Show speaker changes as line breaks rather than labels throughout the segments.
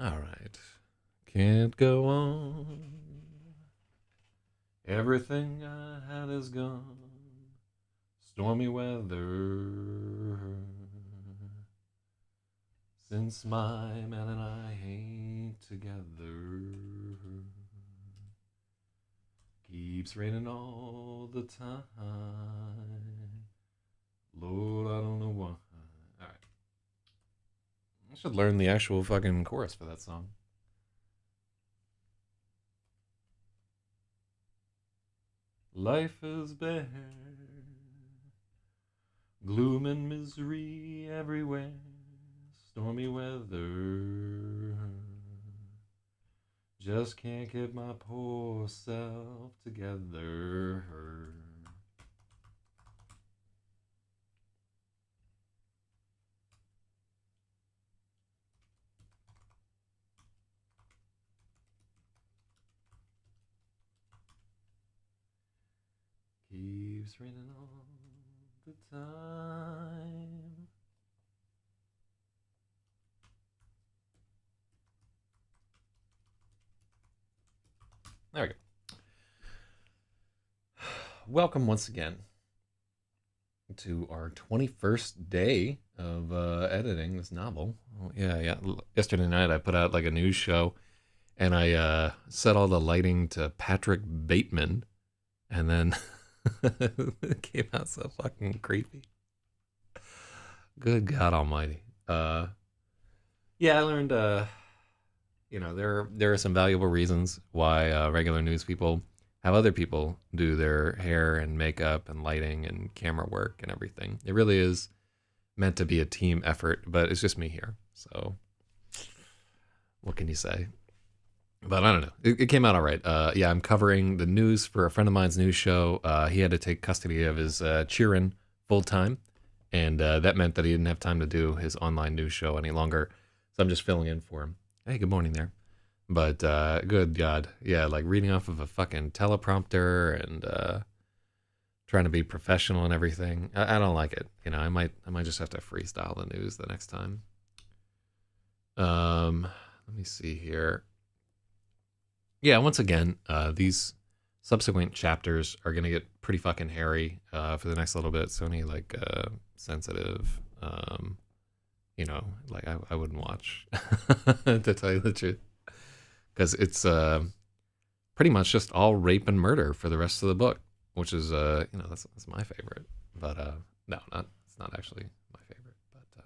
All right. Can't go on. Everything I had is gone. Stormy weather. Since my man and I ain't together. Keeps raining all the time. Lord, I don't know why. Alright. I should learn the actual fucking chorus for that song. Life is bare. Gloom and misery everywhere. Stormy weather. Just can't get my poor self together. Keeps raining all the time. There we go. Welcome once again to our 21st day of editing this novel. Oh, yeah. Yesterday night I put out like a news show and I set all the lighting to Patrick Bateman, and then it came out so fucking creepy. Good God Almighty. Yeah, I learned, there are some valuable reasons why regular news people have other people do their hair and makeup and lighting and camera work and everything. It really is meant to be a team effort, but it's just me here. So what can you say? But I don't know. It came out all right. Yeah, I'm covering the news for a friend of mine's news show. He had to take custody of his children full time, and that meant that he didn't have time to do his online news show any longer. So I'm just filling in for him. Hey, good morning there. But good God, yeah, like reading off of a fucking teleprompter and trying to be professional and everything. I don't like it. I might just have to freestyle the news the next time. Let me see here. Yeah, once again, these subsequent chapters are gonna get pretty fucking hairy for the next little bit. So any like sensitive, like I wouldn't watch to tell you the truth. Because it's pretty much just all rape and murder for the rest of the book, which is that's my favorite. But no, it's not actually my favorite. But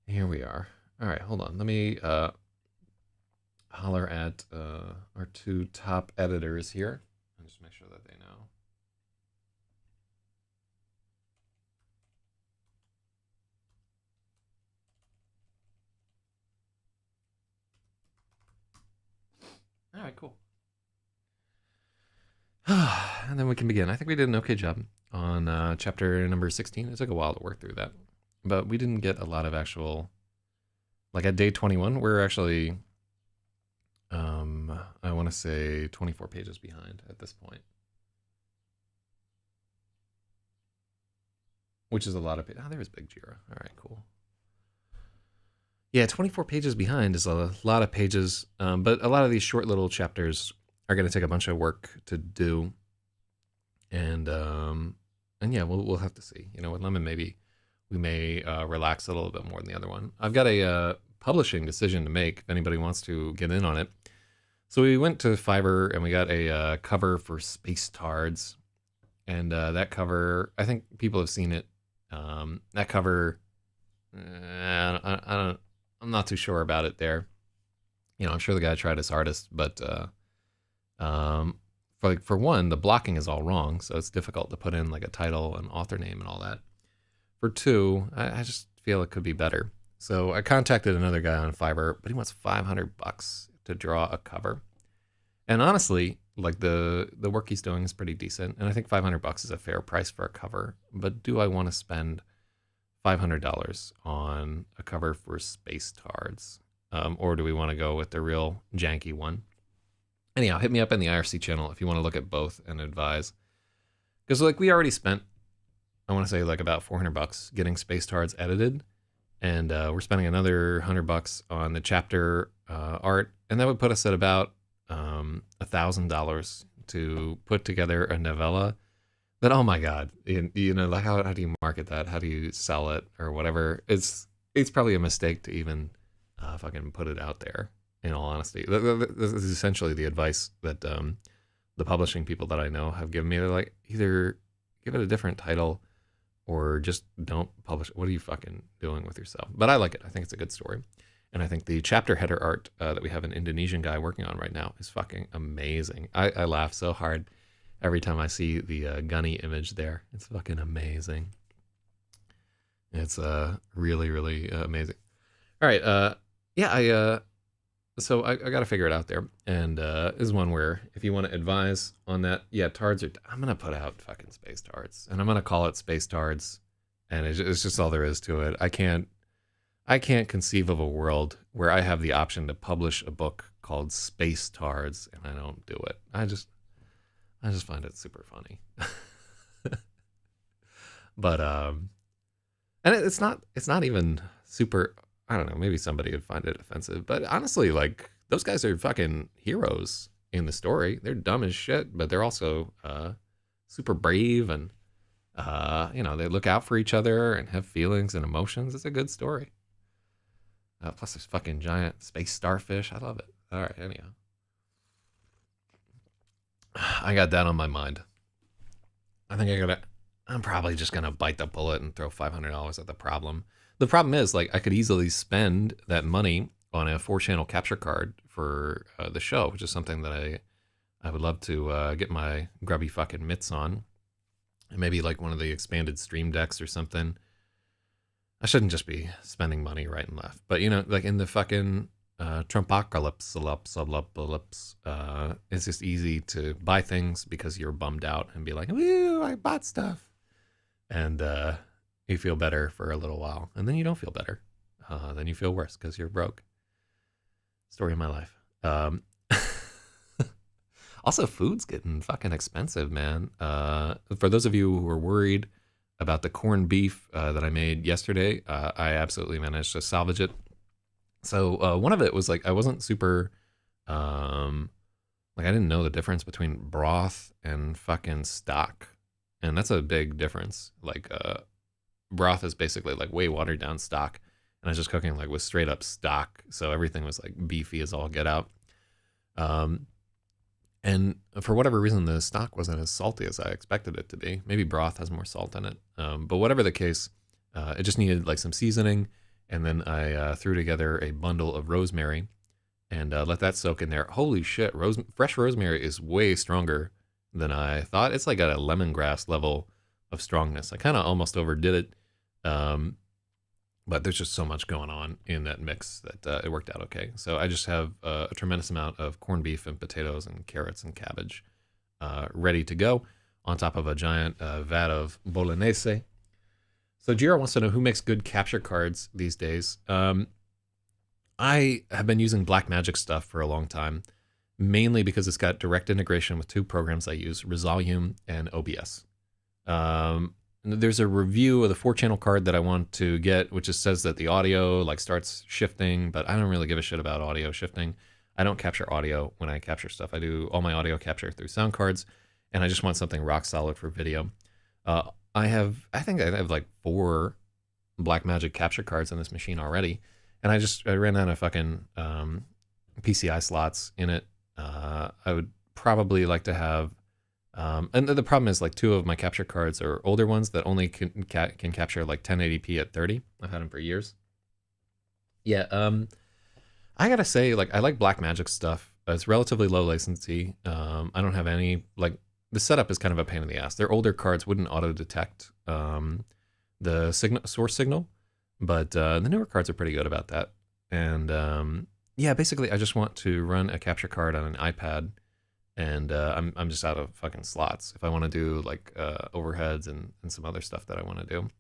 here we are. All right, hold on. Let me holler at our two top editors here and just make sure that they know. All right, cool. And then we can begin. I think we did an okay job on chapter number 16. It took a while to work through that, but we didn't get a lot of actual, like at day 21, we're actually, I want to say 24 pages behind at this point, which is a lot of pages. Oh, there's Big Jira. All right, cool. Yeah, 24 pages behind is a lot of pages, but a lot of these short little chapters are going to take a bunch of work to do, and yeah, we'll have to see. With Lemon, maybe we may relax a little bit more than the other one. I've got a publishing decision to make if anybody wants to get in on it. So we went to Fiverr and we got a cover for Space Tards, and that cover, I think people have seen it. That cover, I'm not too sure about it there. I'm sure the guy tried his hardest, but for one, the blocking is all wrong, so it's difficult to put in like a title and author name and all that. For two, I just feel it could be better. So I contacted another guy on Fiverr, but he wants $500 to draw a cover. And honestly, like the work he's doing is pretty decent, and I think $500 is a fair price for a cover. But do I want to spend $500 on a cover for Space Tards, or do we want to go with the real janky one? Anyhow, hit me up in the IRC channel if you want to look at both and advise. Because like we already spent, I want to say like about $400 getting Space Tards edited, and we're spending another $100 on the chapter art, and that would put us at about $1,000 to put together a novella. That, oh my god, like how do you market that? How do you sell it or whatever? It's probably a mistake to even fucking put it out there. In all honesty, this is essentially the advice that the publishing people that I know have given me. They're like, either give it a different title or just don't publish it. What are you fucking doing with yourself? But I like it. I think it's a good story. And I think the chapter header art that we have an Indonesian guy working on right now is fucking amazing. I laugh so hard every time I see the gunny image there. It's fucking amazing. It's really, really amazing. All right. Yeah, so I got to figure it out there. And this is one where if you want to advise on that, yeah, tards I'm going to put out fucking space tards. And I'm going to call it space tards. And it's just all there is to it. I can't conceive of a world where I have the option to publish a book called Space Tards and I don't do it. I just find it super funny. But and it's not even super, I don't know, maybe somebody would find it offensive, but honestly, like, those guys are fucking heroes in the story. They're dumb as shit, but they're also super brave and they look out for each other and have feelings and emotions. It's a good story. Plus there's fucking giant space starfish. I love it. All right, anyhow. I got that on my mind. I'm probably just gonna bite the bullet and throw $500 at the problem. The problem is, like, I could easily spend that money on a 4-channel capture card for the show, which is something that I would love to get my grubby fucking mitts on. And maybe like one of the expanded stream decks or something. I shouldn't just be spending money right and left. But, like in the fucking Trumpocalypse, it's just easy to buy things because you're bummed out and be like, woo, I bought stuff. And you feel better for a little while. And then you don't feel better. Then you feel worse because you're broke. Story of my life. Also, food's getting fucking expensive, man. For those of you who are worried about the corned beef that I made yesterday, I absolutely managed to salvage it. So one of it was like, I wasn't super, I didn't know the difference between broth and fucking stock. And that's a big difference. Like, broth is basically like way watered down stock. And I was just cooking like with straight up stock. So everything was like beefy as all get out. And for whatever reason, the stock wasn't as salty as I expected it to be. Maybe broth has more salt in it. But whatever the case, it just needed like some seasoning. And then I threw together a bundle of rosemary and let that soak in there. Holy shit, fresh rosemary is way stronger than I thought. It's like at a lemongrass level of strongness. I kind of almost overdid it. But there's just so much going on in that mix that it worked out okay. So I just have a tremendous amount of corned beef and potatoes and carrots and cabbage ready to go on top of a giant vat of bolognese. So Jiro wants to know who makes good capture cards these days. I have been using Blackmagic stuff for a long time, mainly because it's got direct integration with 2 programs I use, Resolume and OBS. There's a review of the 4-channel card that I want to get, which just says that the audio like starts shifting, but I don't really give a shit about audio shifting. I don't capture audio when I capture stuff. I do all my audio capture through sound cards, and I just want something rock solid for video. I think I have like 4 Blackmagic capture cards on this machine already, and I ran out of fucking PCI slots in it. I would probably like to have. And the problem is like 2 of my capture cards are older ones that only can capture like 1080p at 30. I've had them for years. Yeah, I gotta say, like, I like Blackmagic stuff. It's relatively low latency. I don't have any, like, the setup is kind of a pain in the ass. Their older cards wouldn't auto detect the source signal, but the newer cards are pretty good about that. And yeah, basically, I just want to run a capture card on an iPad. And I'm just out of fucking slots if I want to do like overheads and some other stuff that I want to do.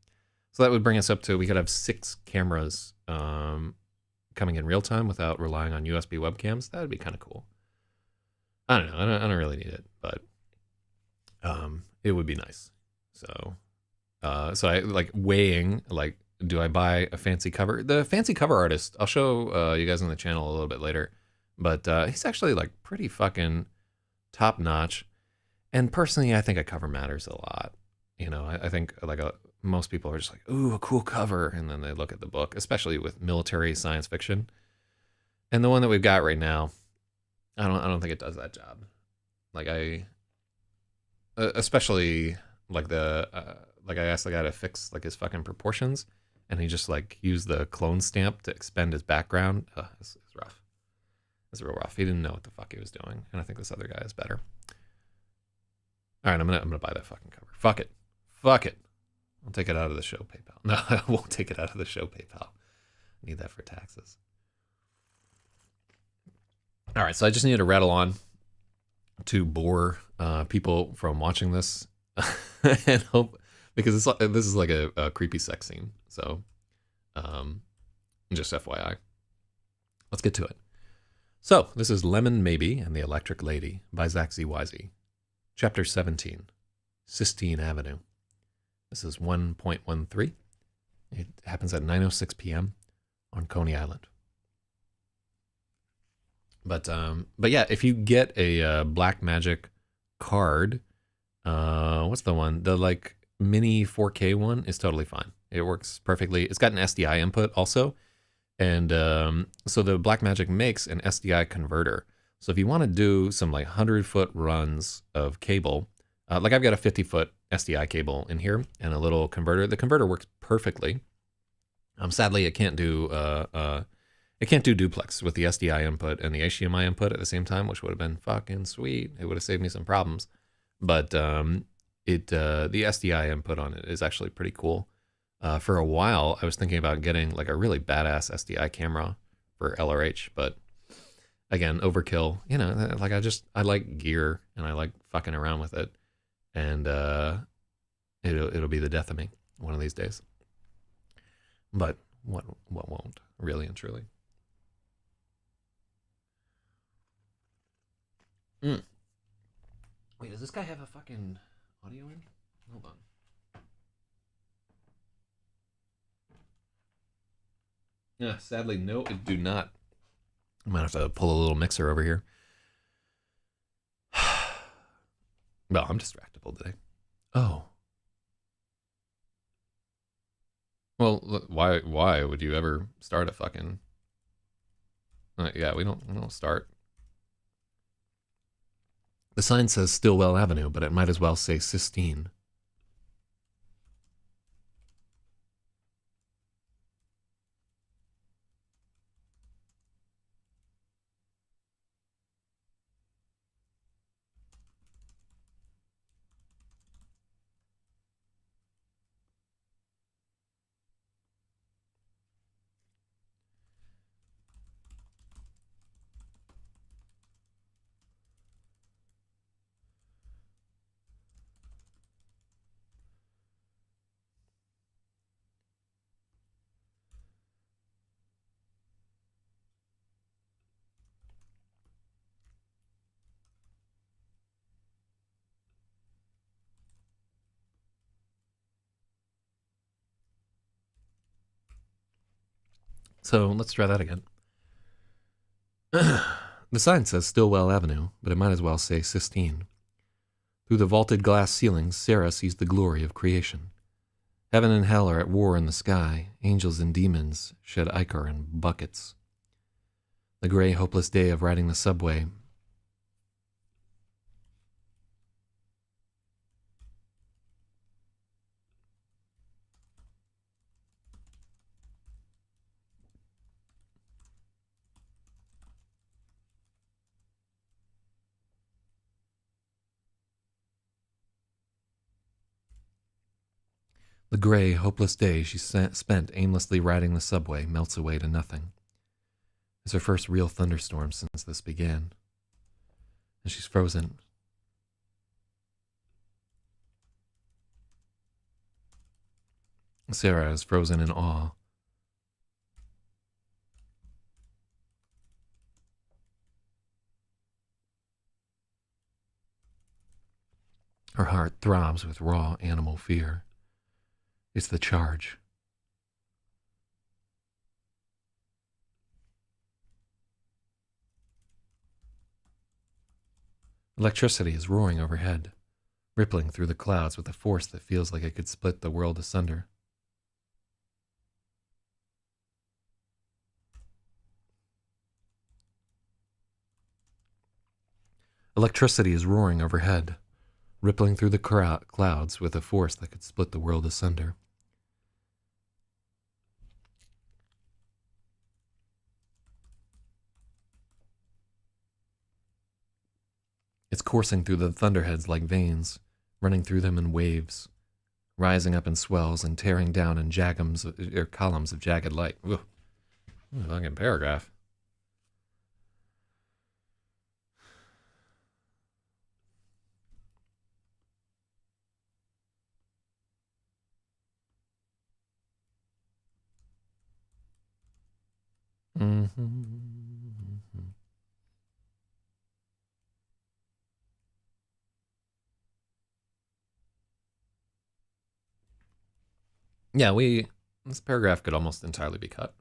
So that would bring us up to, we could have 6 cameras coming in real time without relying on USB webcams. That would be kind of cool. I don't know. I don't really need it, but it would be nice. So I like weighing like do I buy a fancy cover? The fancy cover artist, I'll show you guys on the channel a little bit later, but he's actually like pretty fucking top notch. And personally, I think a cover matters a lot. You know, I think like most people are just like, ooh, a cool cover, and then they look at the book, especially with military science fiction. And the one that we've got right now, I don't think it does that job. Like especially like like I asked the guy to fix like his fucking proportions, and he just like used the clone stamp to expand his background. It's rough. It's real rough. He didn't know what the fuck he was doing, and I think this other guy is better. All right, I'm gonna buy that fucking cover. Fuck it. I'll take it out of the show PayPal. No, I won't take it out of the show PayPal. I need that for taxes. All right, so I just need to rattle on to bore people from watching this and hope, because this is like a creepy sex scene. So just FYI. Let's get to it. So this is Lemon Maybe and the Electric Lady by Zak Zyz. Chapter 17, Sistine Avenue. This is 1.13. It happens at 9:06 p.m. on Coney Island. But yeah, if you get a Black Magic card, what's the one? The like mini 4K one is totally fine. It works perfectly. It's got an SDI input also, and so the Black Magic makes an SDI converter. So if you want to do some like 100-foot runs of cable, like I've got a 50-foot SDI cable in here and a little converter. The converter works perfectly. Sadly, it can't do duplex with the SDI input and the HDMI input at the same time, which would have been fucking sweet. It would have saved me some problems. But the SDI input on it is actually pretty cool. For a while, I was thinking about getting like a really badass SDI camera for LRH, but again, overkill. You know, like I like gear and I like fucking around with it, and it'll be the death of me one of these days. But what won't, really and truly. Wait, does this guy have a fucking audio in? Hold on. Yeah, sadly, no, it do not. I might have to pull a little mixer over here. Well, I'm distractible today. Oh. Well, why would you ever start a fucking... yeah, we don't start. The sign says Stillwell Avenue, but it might as well say Sistine. So let's try that again. The sign says Stillwell Avenue, but it might as well say Sistine. Through the vaulted glass ceilings, Sarah sees the glory of creation. Heaven and hell are at war in the sky. Angels and demons shed ichor in buckets. The gray, hopeless day of riding the subway. The gray, hopeless day she spent aimlessly riding the subway melts away to nothing. It's her first real thunderstorm since this began. And she's frozen. Sarah is frozen in awe. Her heart throbs with raw animal fear. It's the charge. Electricity is roaring overhead, rippling through the clouds with a force that feels like it could split the world asunder. Electricity is roaring overhead, rippling through the clouds with a force that could split the world asunder. It's coursing through the thunderheads like veins, running through them in waves, rising up in swells and tearing down in columns of jagged light. Ugh. Fucking paragraph. Yeah, this paragraph could almost entirely be cut.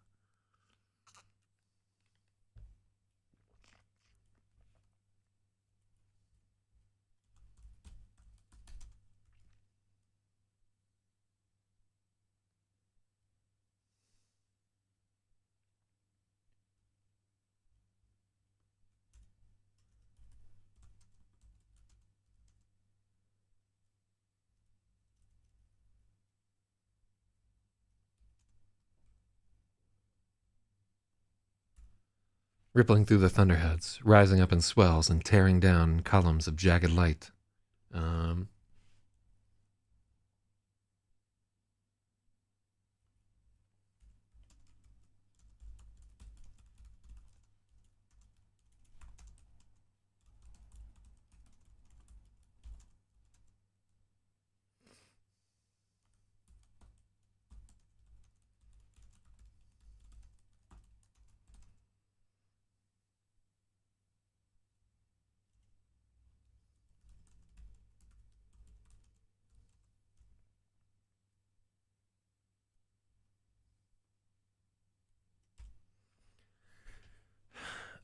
Rippling through the thunderheads, rising up in swells and tearing down columns of jagged light.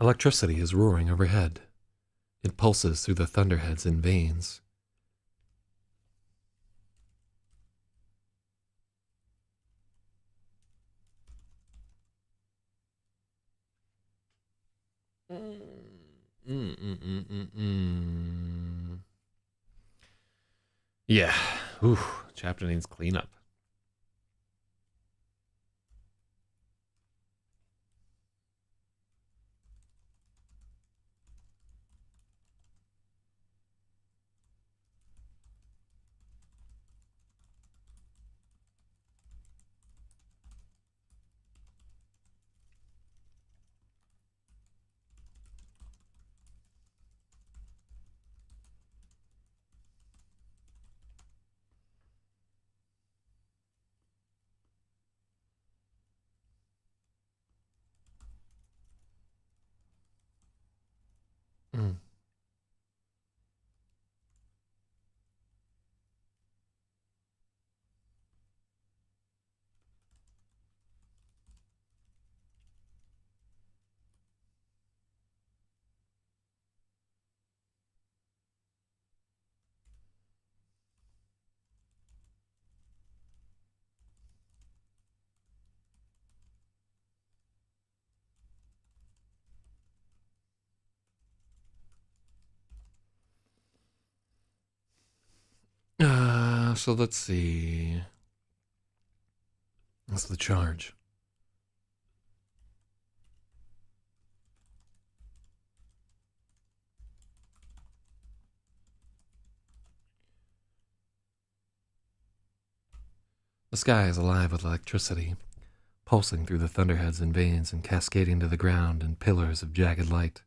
Electricity is roaring overhead. It pulses through the thunderheads in veins. Yeah. Ooh, chapter needs cleanup. So let's see. What's the charge? The sky is alive with electricity, pulsing through the thunderheads and veins and cascading to the ground in pillars of jagged light.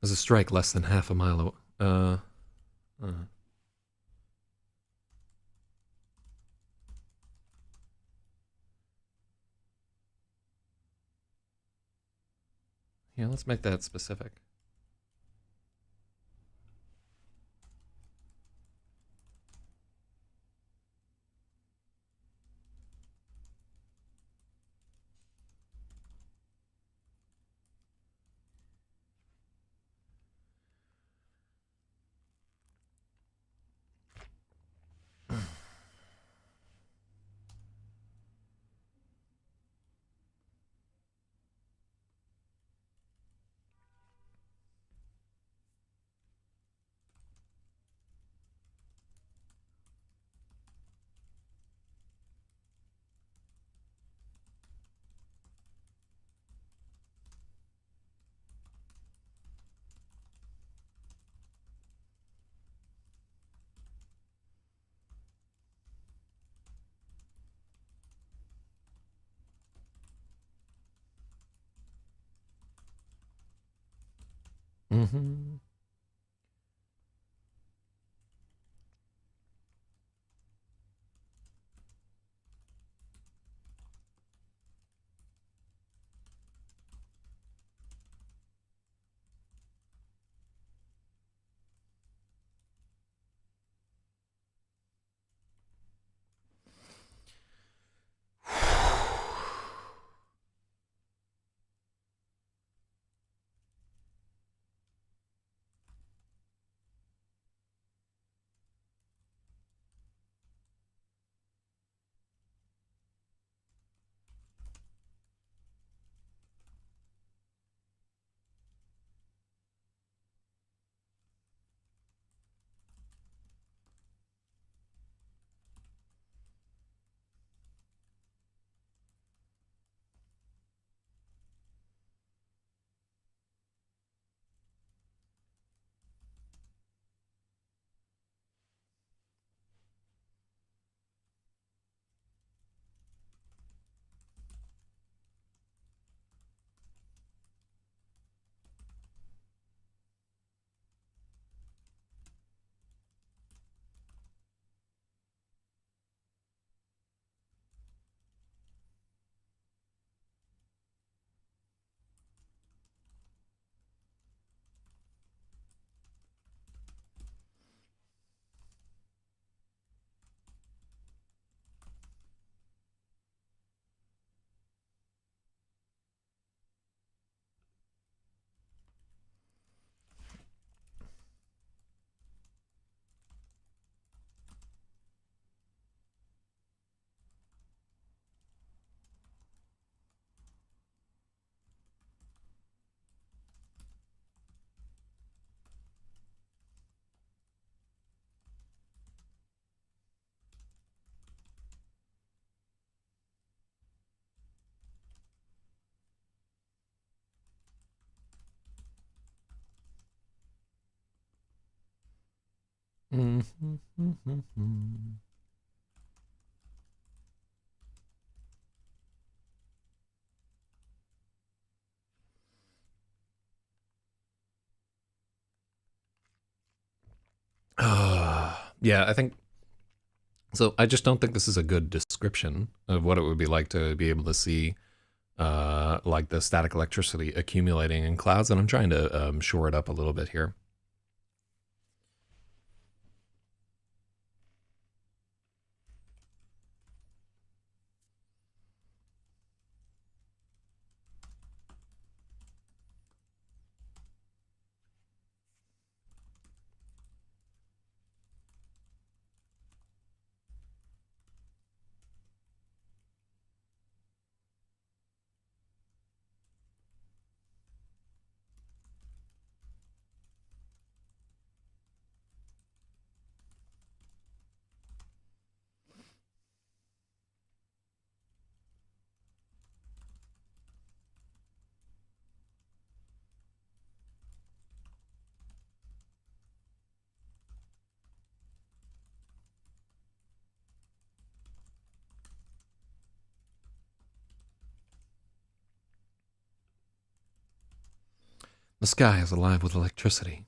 There's a strike less than half a mile away. Yeah, let's make that specific. Mm-hmm. Mm-hmm. Mm-hmm. Yeah, I think so. I just don't think this is a good description of what it would be like to be able to see like the static electricity accumulating in clouds, and I'm trying to shore it up a little bit here. The sky is alive with electricity.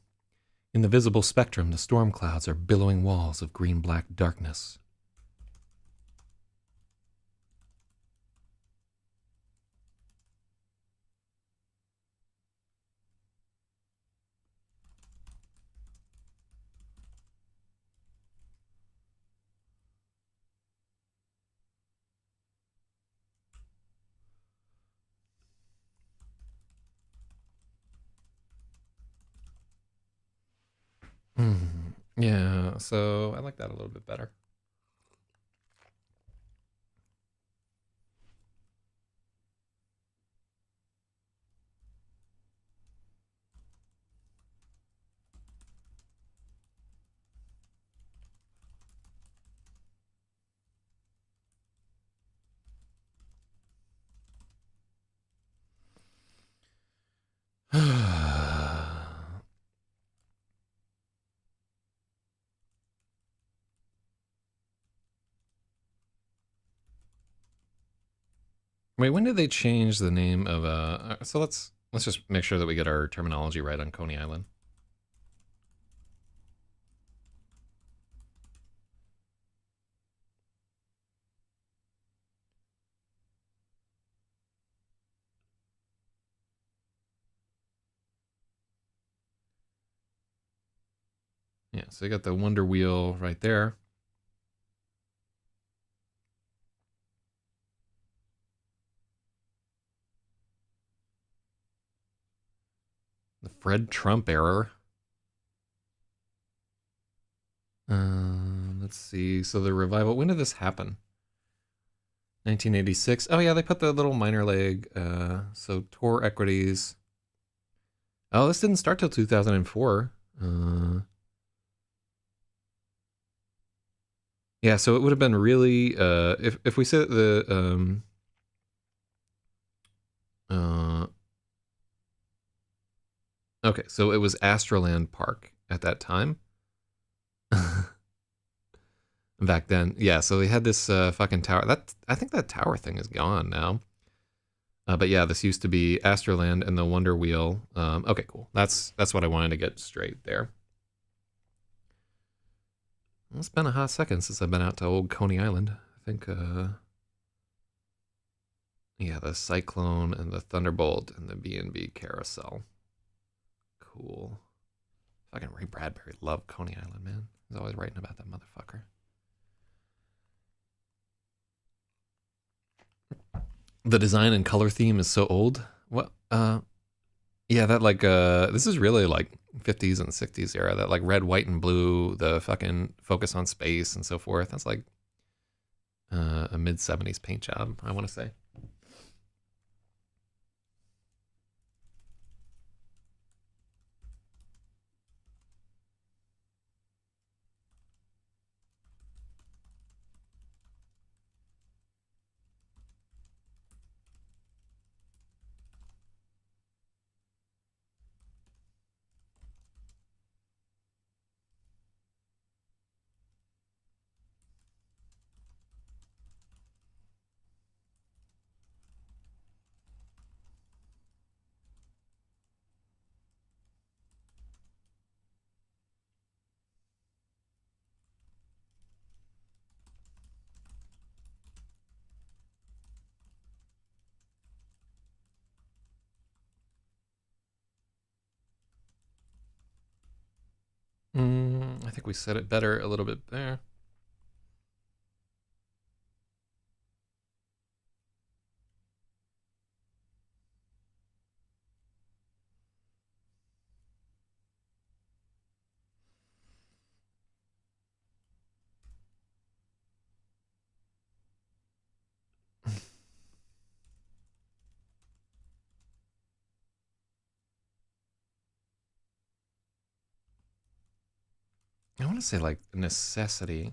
In the visible spectrum, the storm clouds are billowing walls of green-black darkness. Yeah, so I like that a little bit better. Wait, when did they change the name of so let's just make sure that we get our terminology right on Coney Island. Yeah, so you got the Wonder Wheel right there. The Fred Trump error. Let's see. So the revival. When did this happen? 1986. Oh yeah, they put the little minor league. So tour equities. Oh, this didn't start till 2004. Yeah, so it would have been really if we said the uh okay, so it was Astroland Park at that time. Back then. Yeah, so they had this fucking tower. That I think that tower thing is gone now. But yeah, this used to be Astroland and the Wonder Wheel. Okay, cool. That's what I wanted to get straight there. Well, it's been a hot second since I've been out to old Coney Island. I think yeah, the Cyclone and the Thunderbolt and the B&B Carousel. Cool. Fucking Ray Bradbury loved Coney Island, man. He's always writing about that motherfucker. The design and color theme is so old. What? Yeah, that like this is really like 50s and 60s era. That like red, white, and blue. The fucking focus on space and so forth. That's like a mid 70s paint job, I want to say. I think we said it better a little bit there. I want to say like necessity.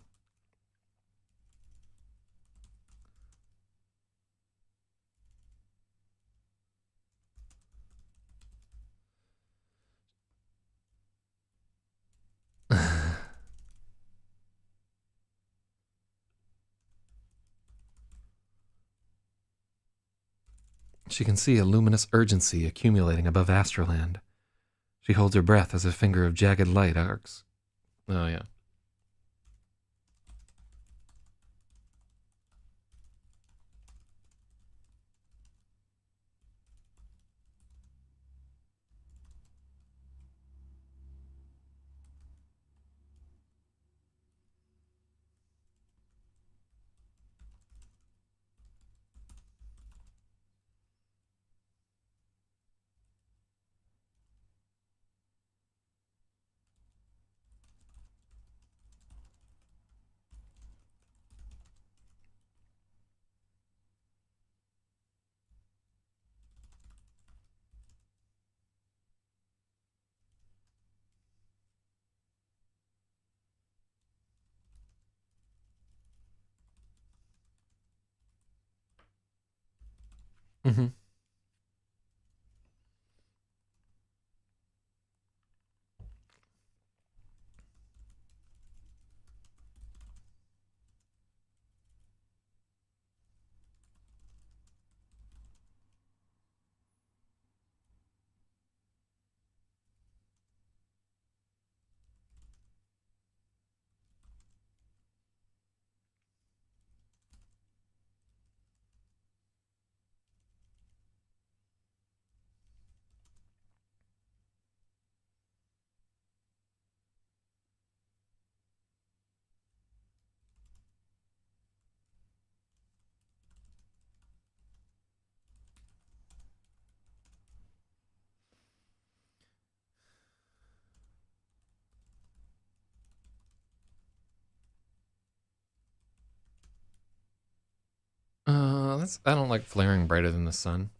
She can see a luminous urgency accumulating above Astroland. She holds her breath as a finger of jagged light arcs. Oh yeah. Mm-hmm. I don't like flaring brighter than the sun.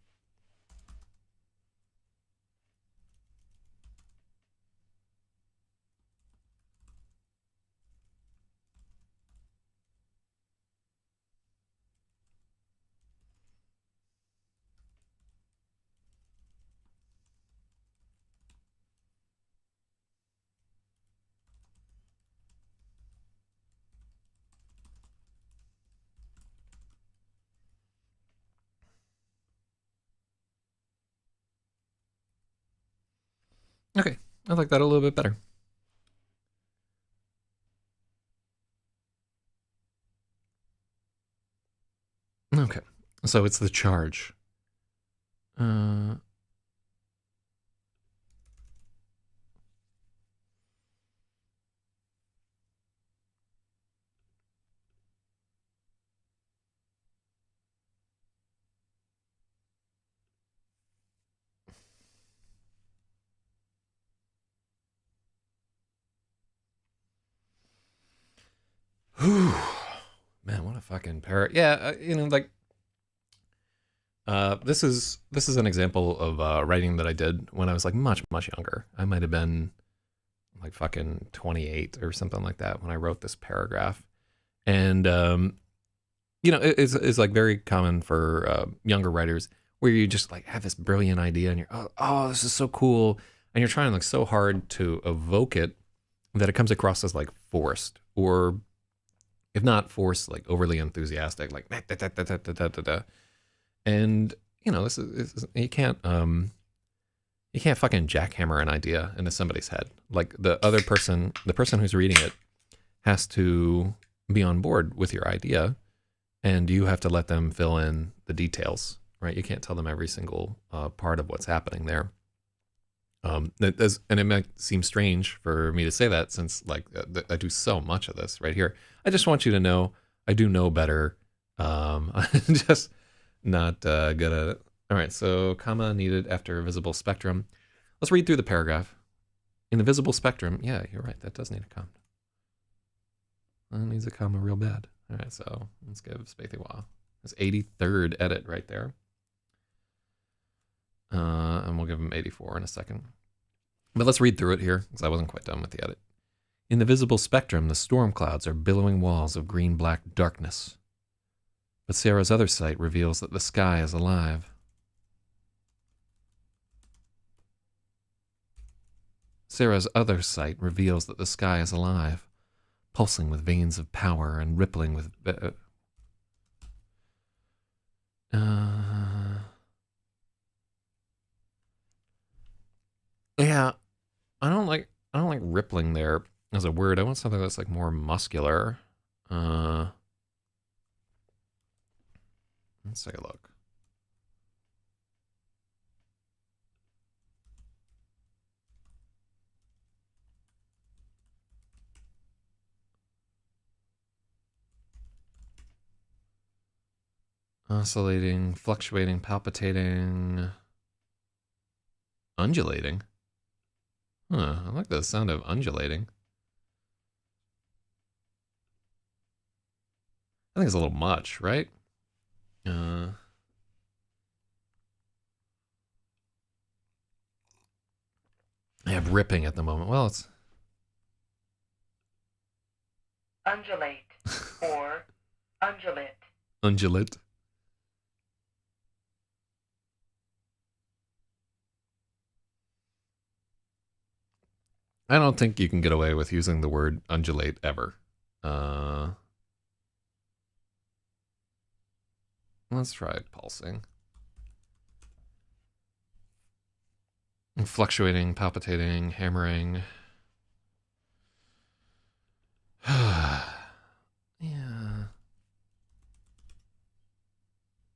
Okay, I like that a little bit better. Okay, so it's the charge. Uh, whew, man, what a fucking parrot. Yeah, like this is an example of writing that I did when I was like much younger. I might have been like fucking 28 or something like that when I wrote this paragraph, and it's like very common for younger writers where you just like have this brilliant idea and you're oh this is so cool, and you're trying like so hard to evoke it that it comes across as like forced, or if not forced, like overly enthusiastic, like da, da, da, da, da, da, da, da. And this is you can't fucking jackhammer an idea into somebody's head. Like the person who's reading it has to be on board with your idea, and you have to let them fill in the details, right? You can't tell them every single part of what's happening there. And it might seem strange for me to say that since like I do so much of this right here. I just want you to know I do know better. I'm just not good at it. All right, so comma needed after visible spectrum. Let's read through the paragraph. In the visible spectrum, yeah, you're right. That does need a comma. That needs a comma real bad. All right, so let's give Spathy Wah. That's 83rd edit right there. And we'll give him 84 in a second. But let's read through it here, because I wasn't quite done with the edit. In the visible spectrum, the storm clouds are billowing walls of green-black darkness. But Sarah's other sight reveals that the sky is alive. Sarah's other sight reveals that the sky is alive, pulsing with veins of power and rippling with... yeah, I don't like rippling there as a word. I want something that's like more muscular. Let's take a look. Oscillating, fluctuating, palpitating, undulating. Huh, I like the sound of undulating. I think it's a little much, right? I have ripping at the moment. Well, it's
undulate or undulate.
undulate. I don't think you can get away with using the word undulate ever. Let's try pulsing. Fluctuating, palpitating, hammering. Yeah.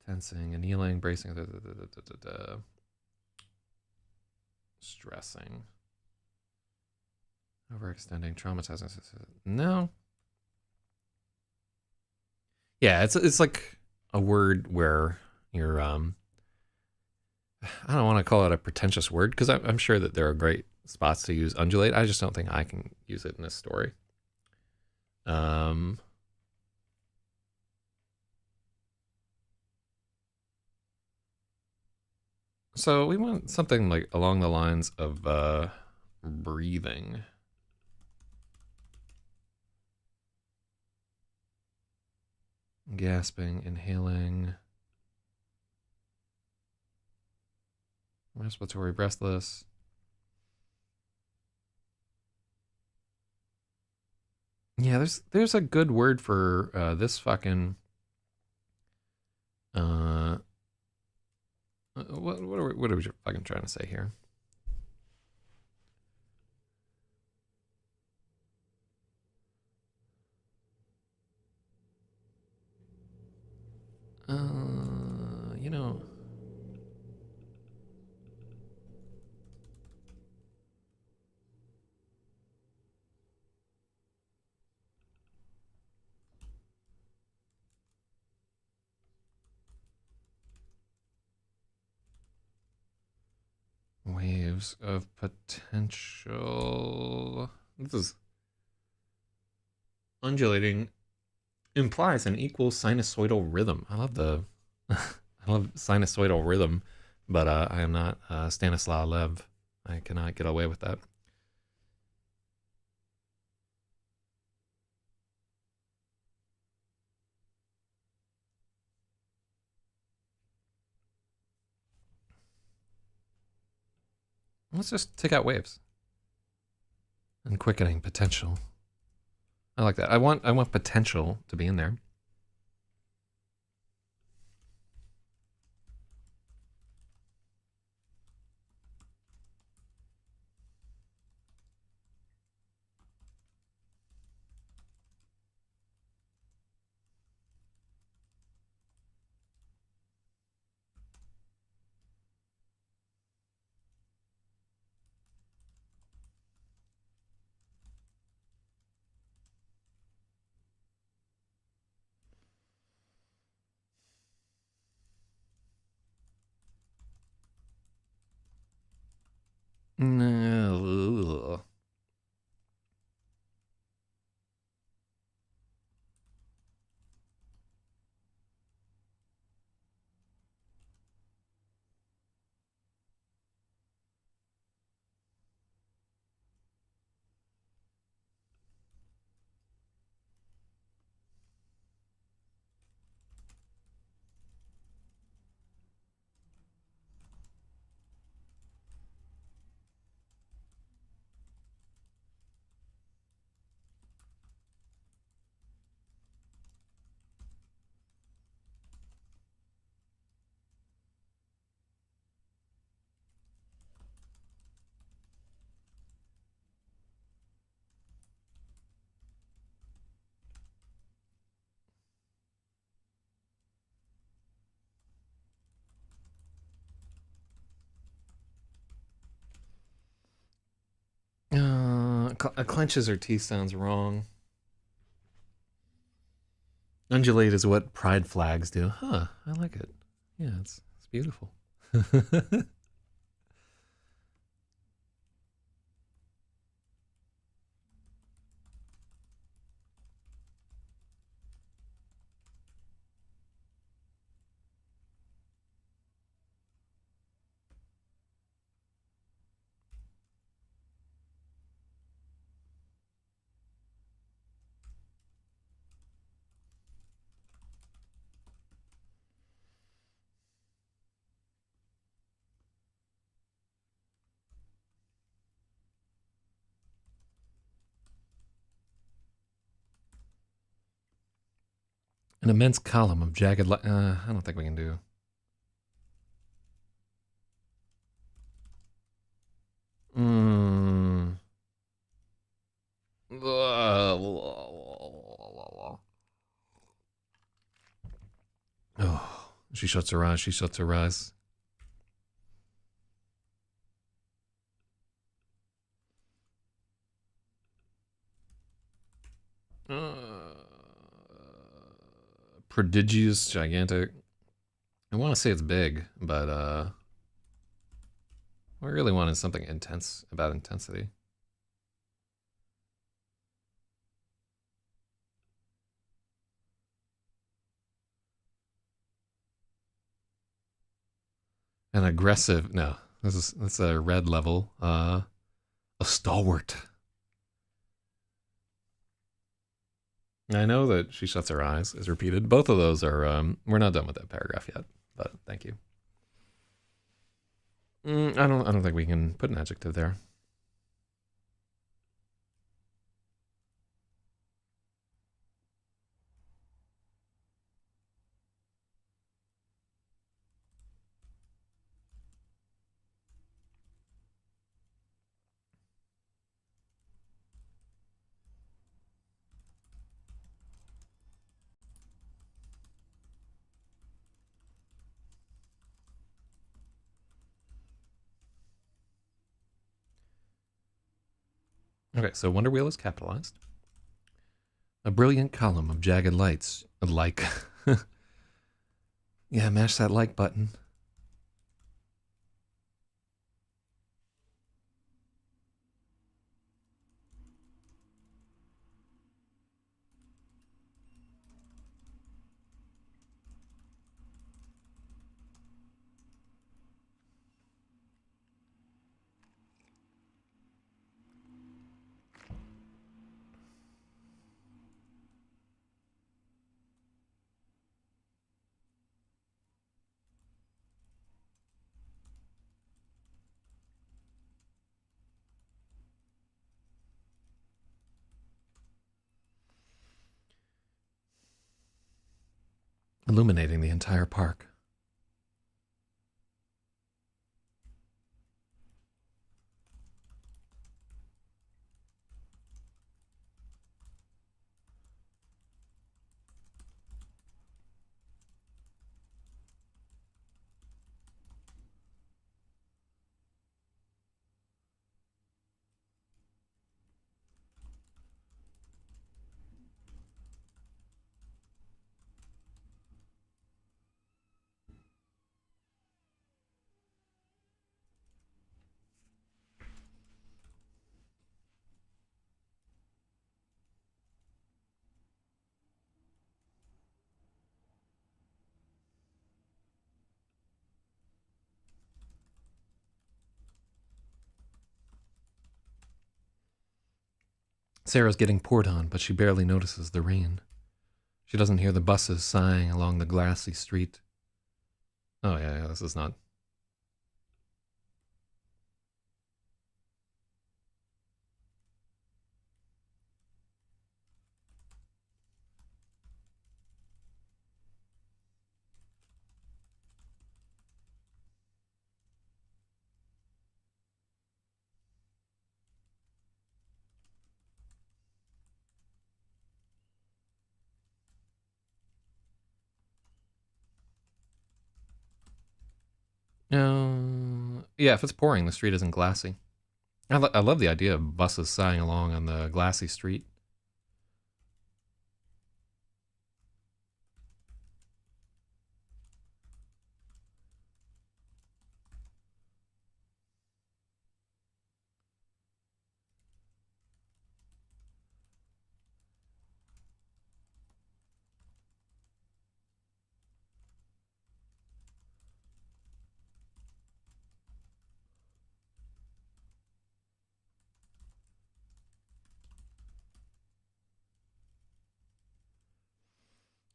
Tensing, annealing, bracing, stressing. Overextending, traumatizing. No. Yeah, it's like a word where you're I don't want to call it a pretentious word because I'm sure that there are great spots to use undulate. I just don't think I can use it in this story. So we want something like along the lines of breathing. Gasping, inhaling. Respiratory, breathless. Yeah, there's a good word for this fucking what are we fucking trying to say here? You know, waves of potential. This is undulating implies an equal sinusoidal rhythm. I love the I love sinusoidal rhythm, but I am not Stanislav Lev. I cannot get away with that. Let's just take out waves and quickening potential. I like that. I want potential to be in there. No. Clenches her teeth sounds wrong. Undulate is what pride flags do. Huh, I like it. Yeah, it's beautiful. An immense column of jagged light. I don't think we can do. Oh, she shuts her eyes. She shuts her eyes. Prodigious, gigantic. I want to say it's big, but what I really want is something intense about intensity. An aggressive. No, that's a red level. A stalwart. I know that she shuts her eyes is repeated. Both of those are. We're not done with that paragraph yet, but thank you. I don't think we can put an adjective there. Okay, so Wonder Wheel is capitalized. A brilliant column of jagged lights. Like. Yeah, mash that like button. Illuminating the entire park. Sarah's getting poured on, but she barely notices the rain. She doesn't hear the buses sighing along the glassy street. Oh, yeah, this is not. Yeah, if it's pouring, the street isn't glassy. I love the idea of buses sighing along on the glassy street.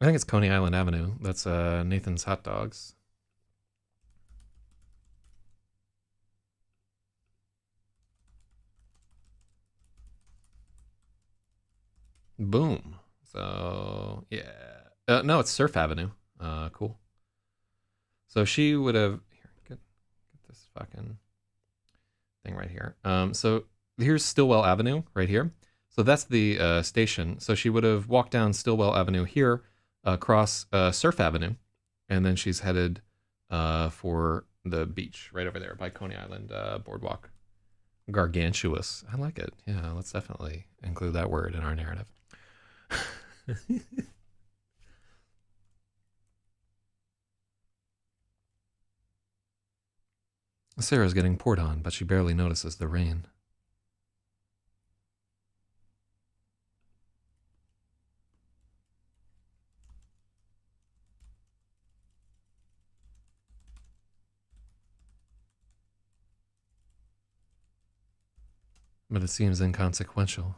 I think it's Coney Island Avenue. That's Nathan's Hot Dogs. Boom. So, yeah. No, it's Surf Avenue. Cool. So she would have here. Get this fucking thing right here. So here's Stillwell Avenue right here. So that's the station. So she would have walked down Stillwell Avenue here, across Surf Avenue, and then she's headed for the beach right over there by Coney Island Boardwalk. Gargantuous. I like it. Yeah, let's definitely include that word in our narrative. Sarah's getting poured on, but she barely notices the rain. But it seems inconsequential.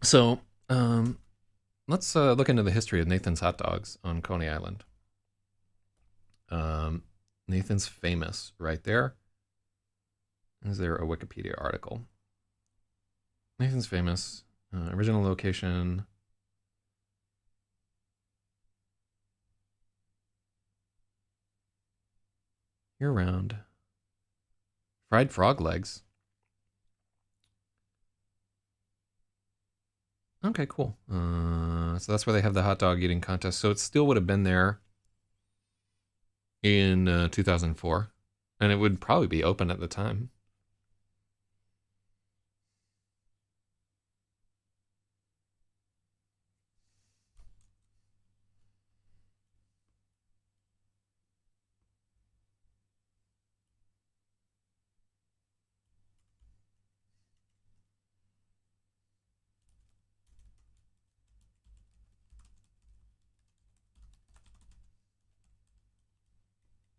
So, let's look into the history of Nathan's hot dogs on Coney Island. Um, Nathan's famous right there. Is there a Wikipedia article? Nathan's famous. Original location. Year round. Fried frog legs. Okay, cool. So that's where they have the hot dog eating contest. So it still would have been there in 2004, and it would probably be open at the time.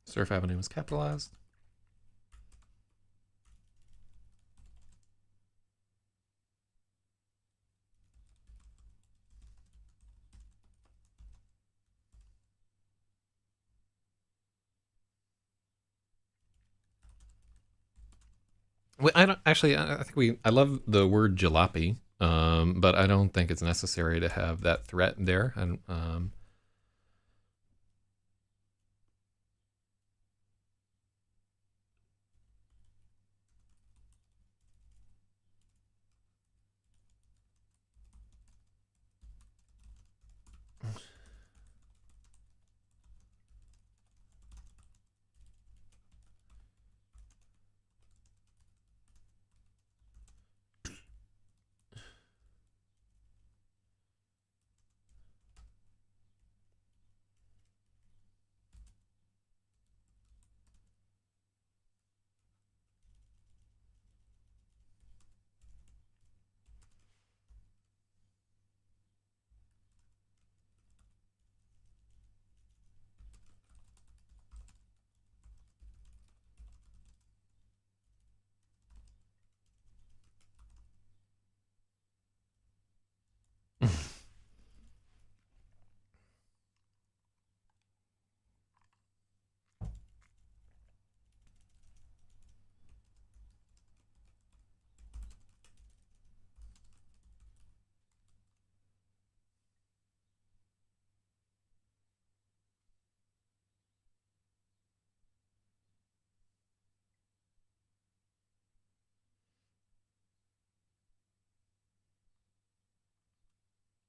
Surf Avenue was capitalized. I don't actually. I think we. I love the word jalopy, but I don't think it's necessary to have that threat there. And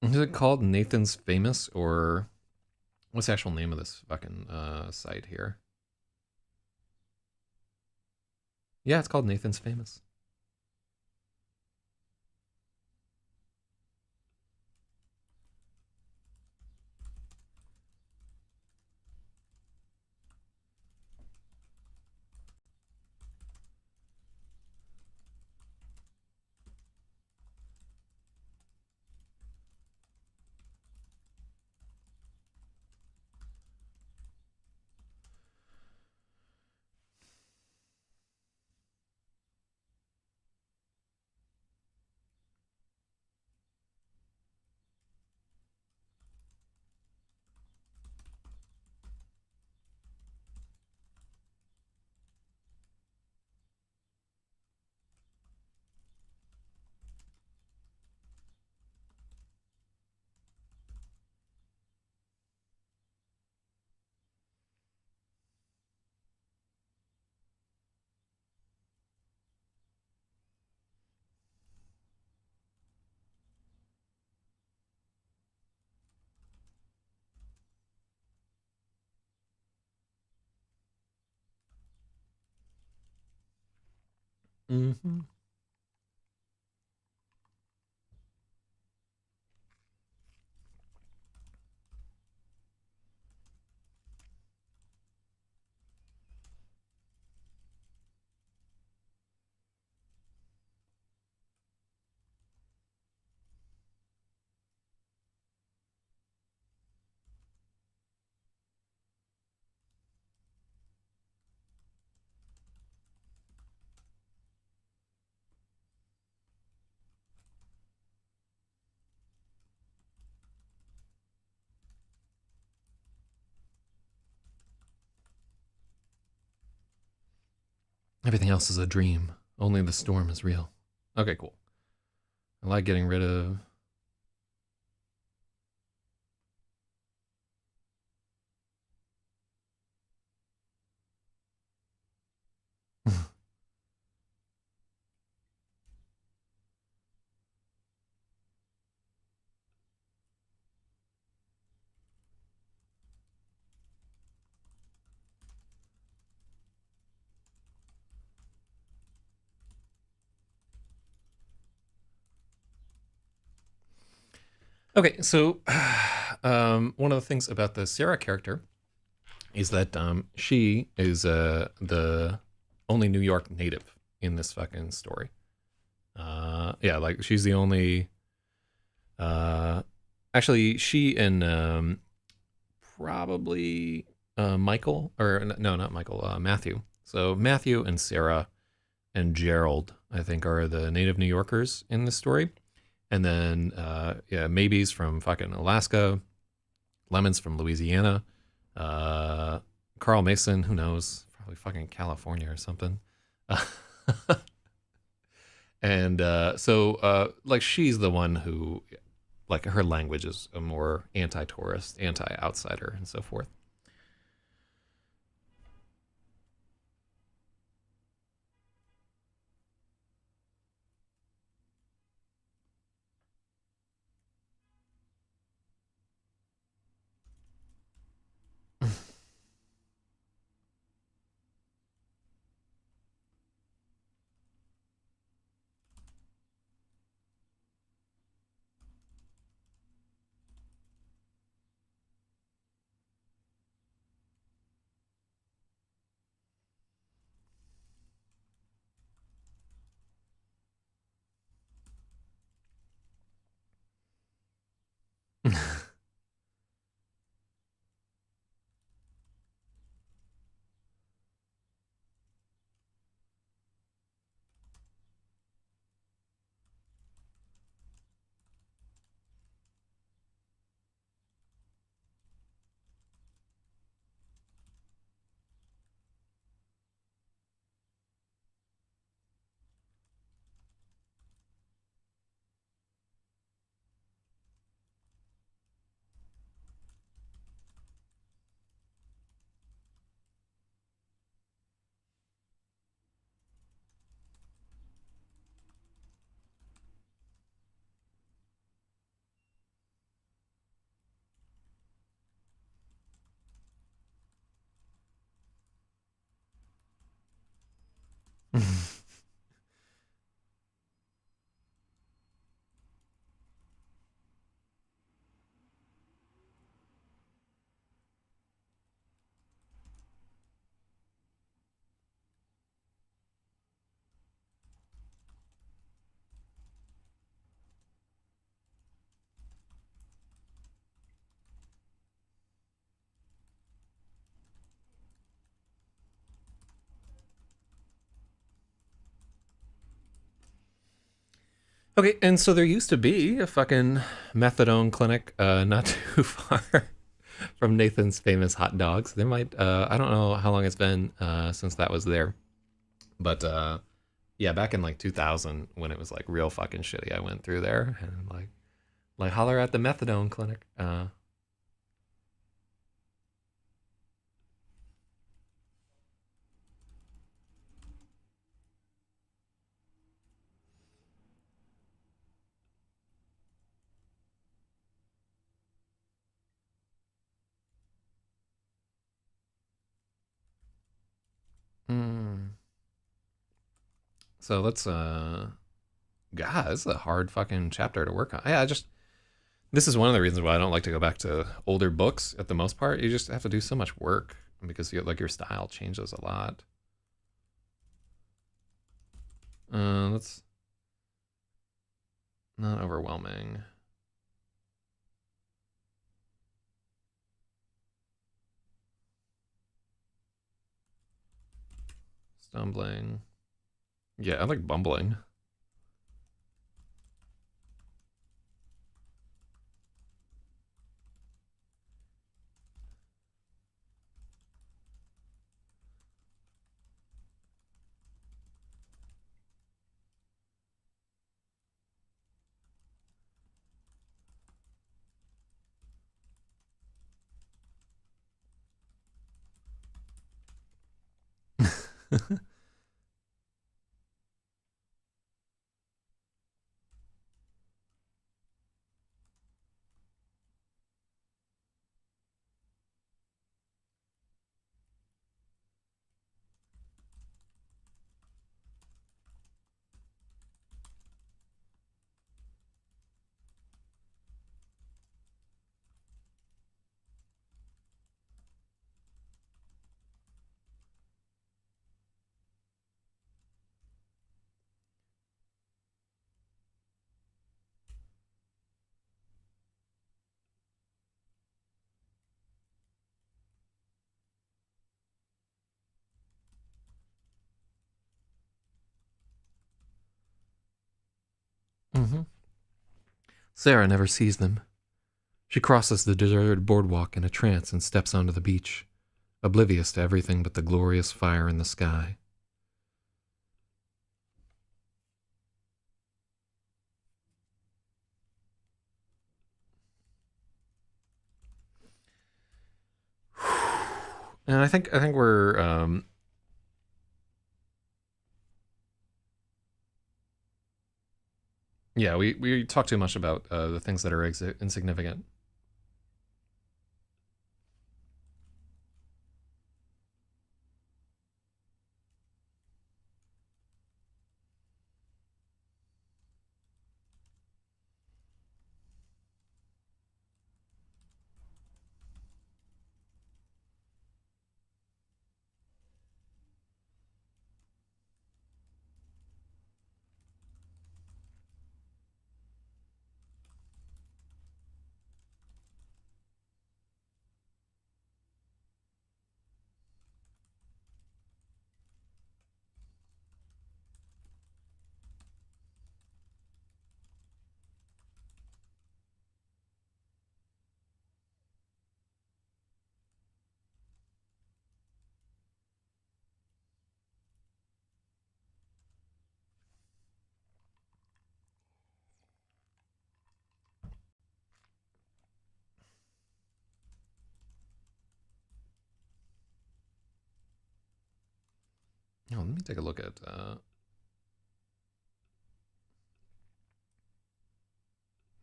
Is it called Nathan's Famous, or what's the actual name of this fucking site here? Yeah, it's called Nathan's Famous. Mm-hmm. Everything else is a dream. Only the storm is real. Okay, cool. I like getting rid of. Okay, so one of the things about the Sarah character is that she is the only New York native in this fucking story. Yeah, like she's the only. Uh, Actually, she and probably Michael, or no, not Michael, Matthew. So Matthew and Sarah and Gerald, I think, are the native New Yorkers in this story. And then, yeah, Maybe's from fucking Alaska, Lemon's from Louisiana, uh, Carl Mason, who knows, probably fucking California or something. And like, she's the one who, like, her language is a more anti-tourist, anti-outsider, and so forth. Okay, and so there used to be a fucking methadone clinic not too far from Nathan's famous hot dogs. There might, I don't know how long it's been since that was there, but yeah, back in like 2000 when it was like real fucking shitty, I went through there and like holler at the methadone clinic. Mm. So let's God, this is a hard fucking chapter to work on. Yeah, I just this is one of the reasons why I don't like to go back to older books. At the most part, you just have to do so much work because like your style changes a lot. That's not overwhelming. Stumbling. Yeah, I like bumbling. Mm-hmm. Sarah never sees them. She crosses the deserted boardwalk in a trance and steps onto the beach, oblivious to everything but the glorious fire in the sky. And I think we're yeah, we talk too much about the things that are insignificant. Oh, let me take a look at.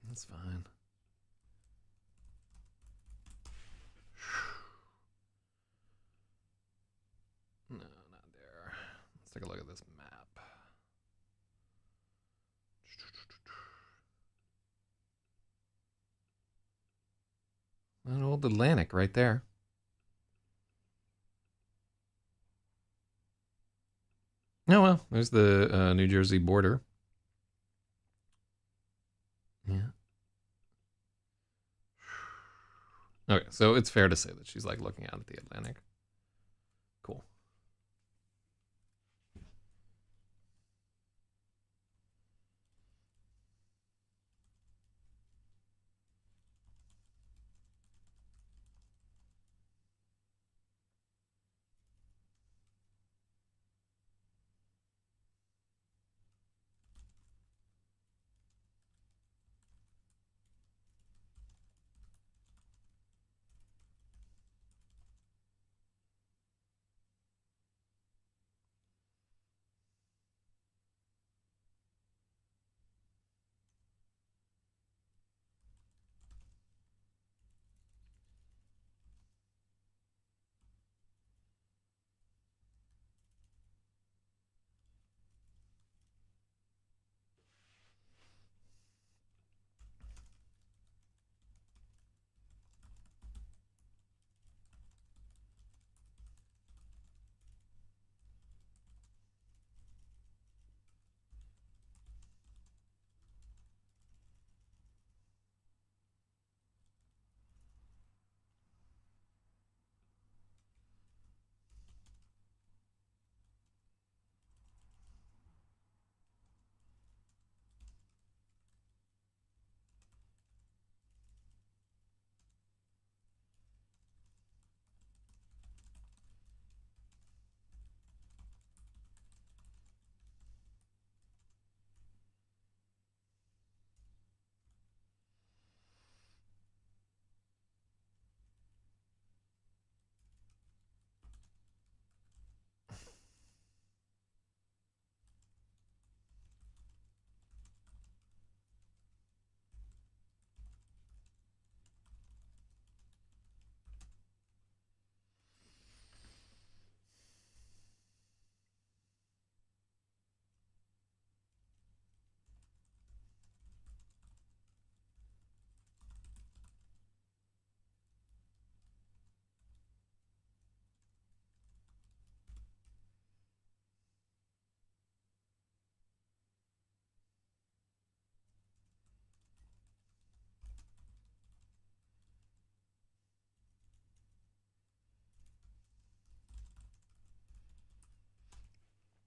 That's fine. No, not there. Let's take a look at this map. An old Atlantic right there. Oh well, there's the New Jersey border. Yeah. Okay, so it's fair to say that she's like looking out at the Atlantic. Cool.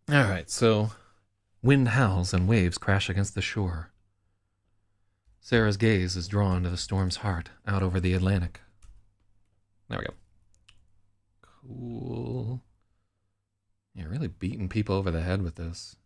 All right, so wind howls and waves crash against the shore. Sarah's gaze is drawn to the storm's heart out over the Atlantic. There we go. Cool. Yeah, really beating people over the head with this.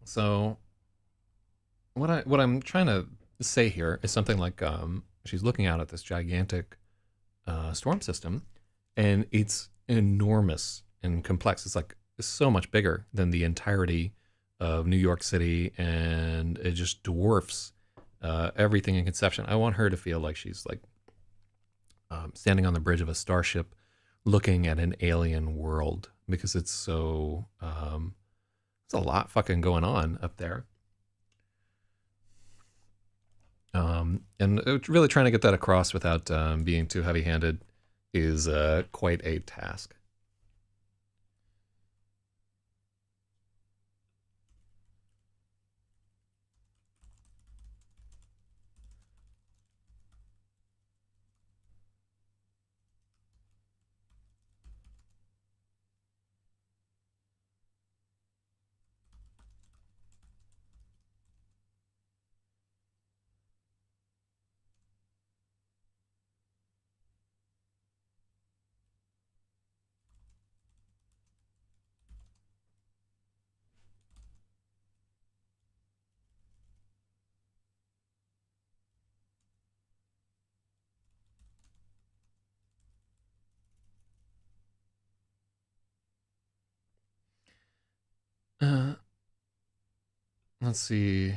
So what I'm trying to say here is something like she's looking out at this gigantic storm system, and it's enormous and complex. It's like so much bigger than the entirety of New York City, and it just dwarfs everything in conception. I want her to feel like she's like standing on the bridge of a starship, looking at an alien world, because it's so it's a lot fucking going on up there. And really trying to get that across without being too heavy-handed is quite a task. Uh, let's see.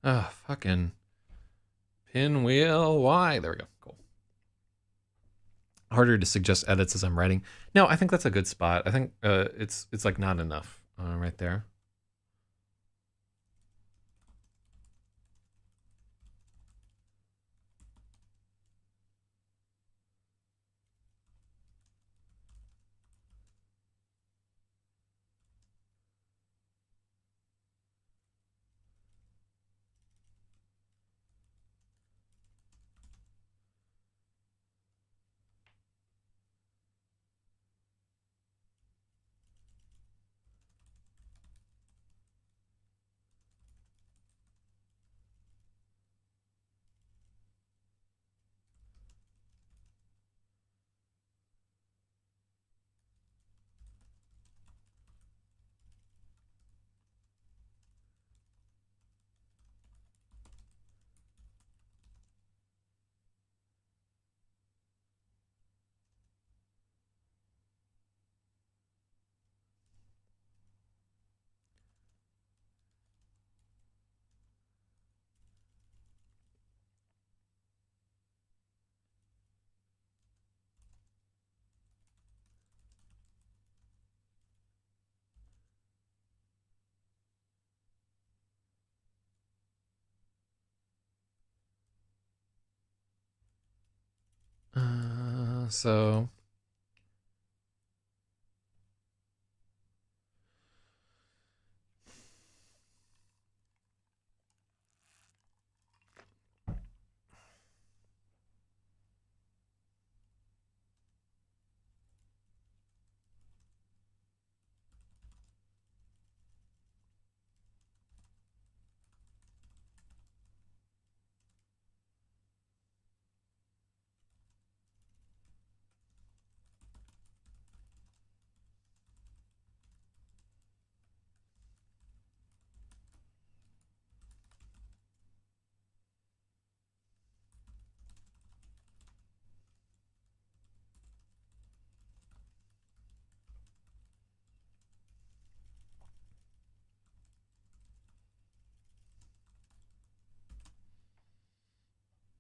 Fucking pinwheel. Why? There we go. Cool. Harder to suggest edits as I'm writing. No, I think that's a good spot. I think it's like not enough right there. So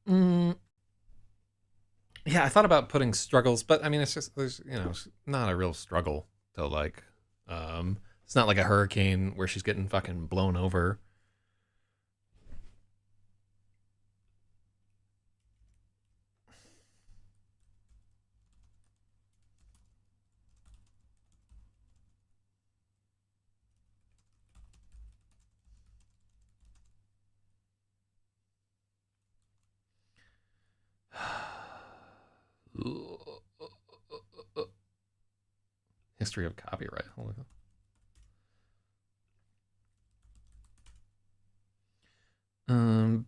mm, yeah, I thought about putting struggles, but I mean, it's just there's it's not a real struggle to like. It's not like a hurricane where she's getting fucking blown over. History of copyright. Holy hell. Um,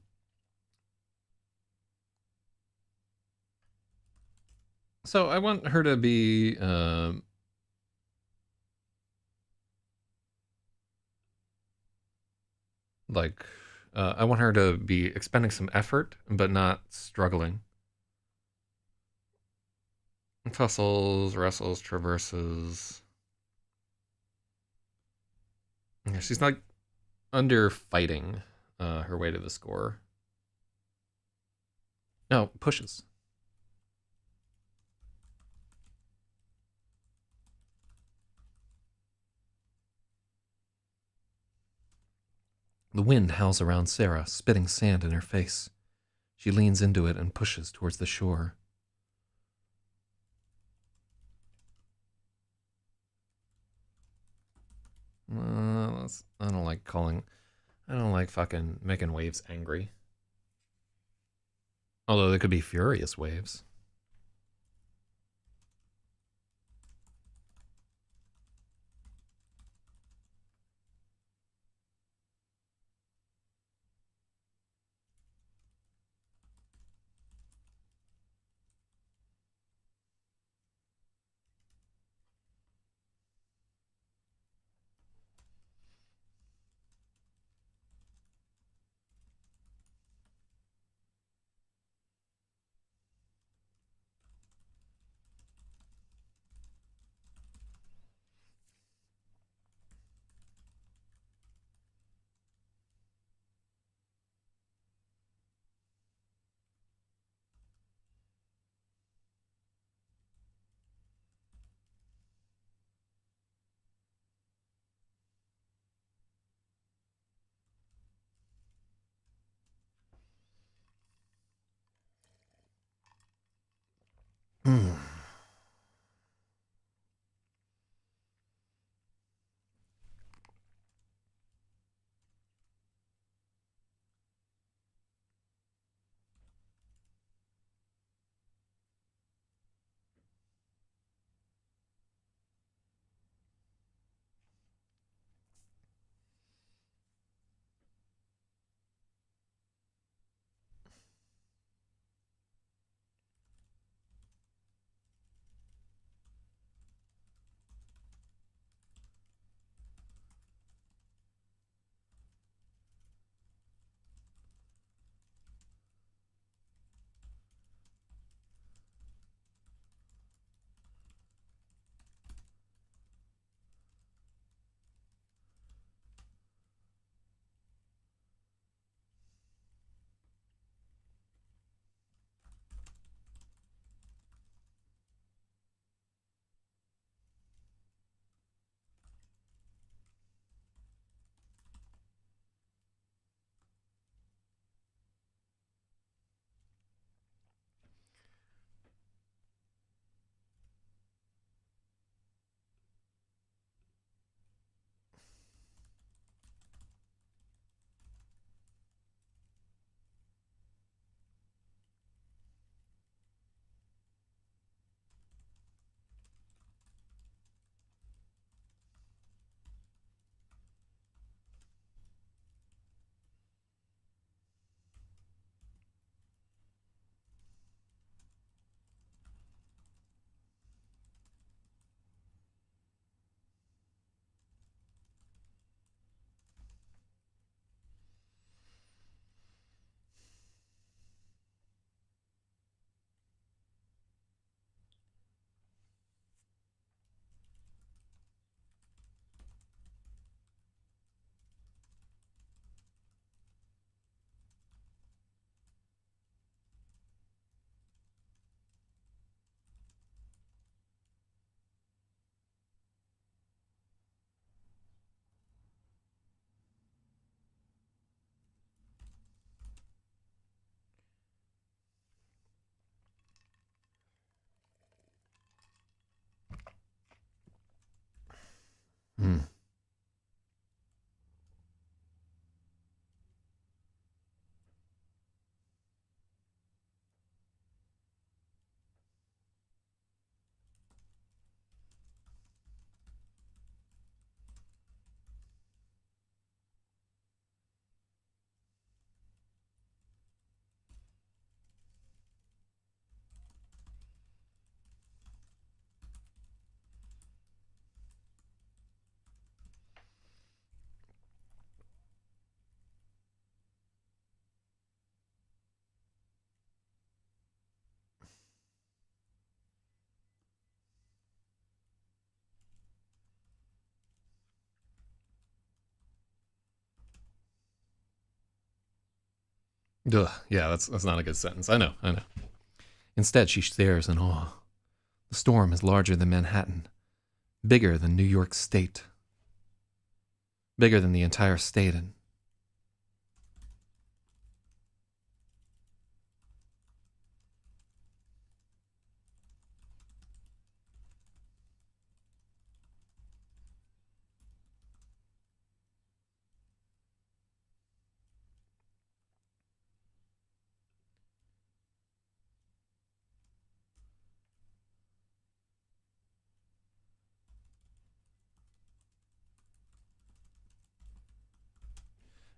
so I want her to be like I want her to be expending some effort, but not struggling. Tussles, wrestles, traverses. Yeah, she's like under fighting. her way to the score. No, pushes. The wind howls around Sarah, spitting sand in her face. She leans into it and pushes towards the shore. I don't like calling. I don't like fucking making waves angry. Although they could be furious waves. Ugh, yeah, that's not a good sentence. I know, I know. Instead, she stares in awe. The storm is larger than Manhattan, bigger than New York State, bigger than the entire state,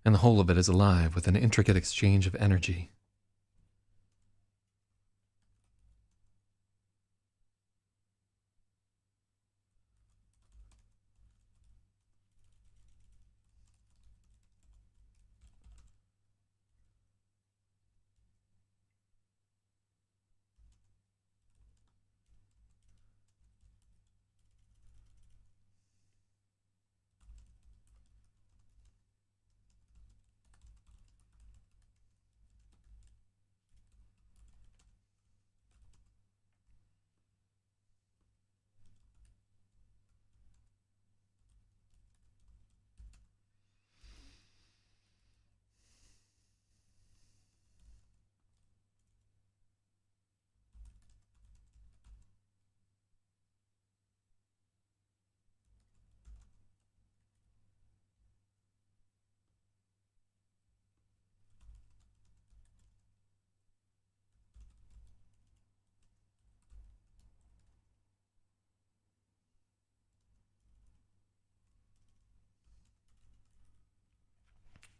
and the whole of it is alive with an intricate exchange of energy.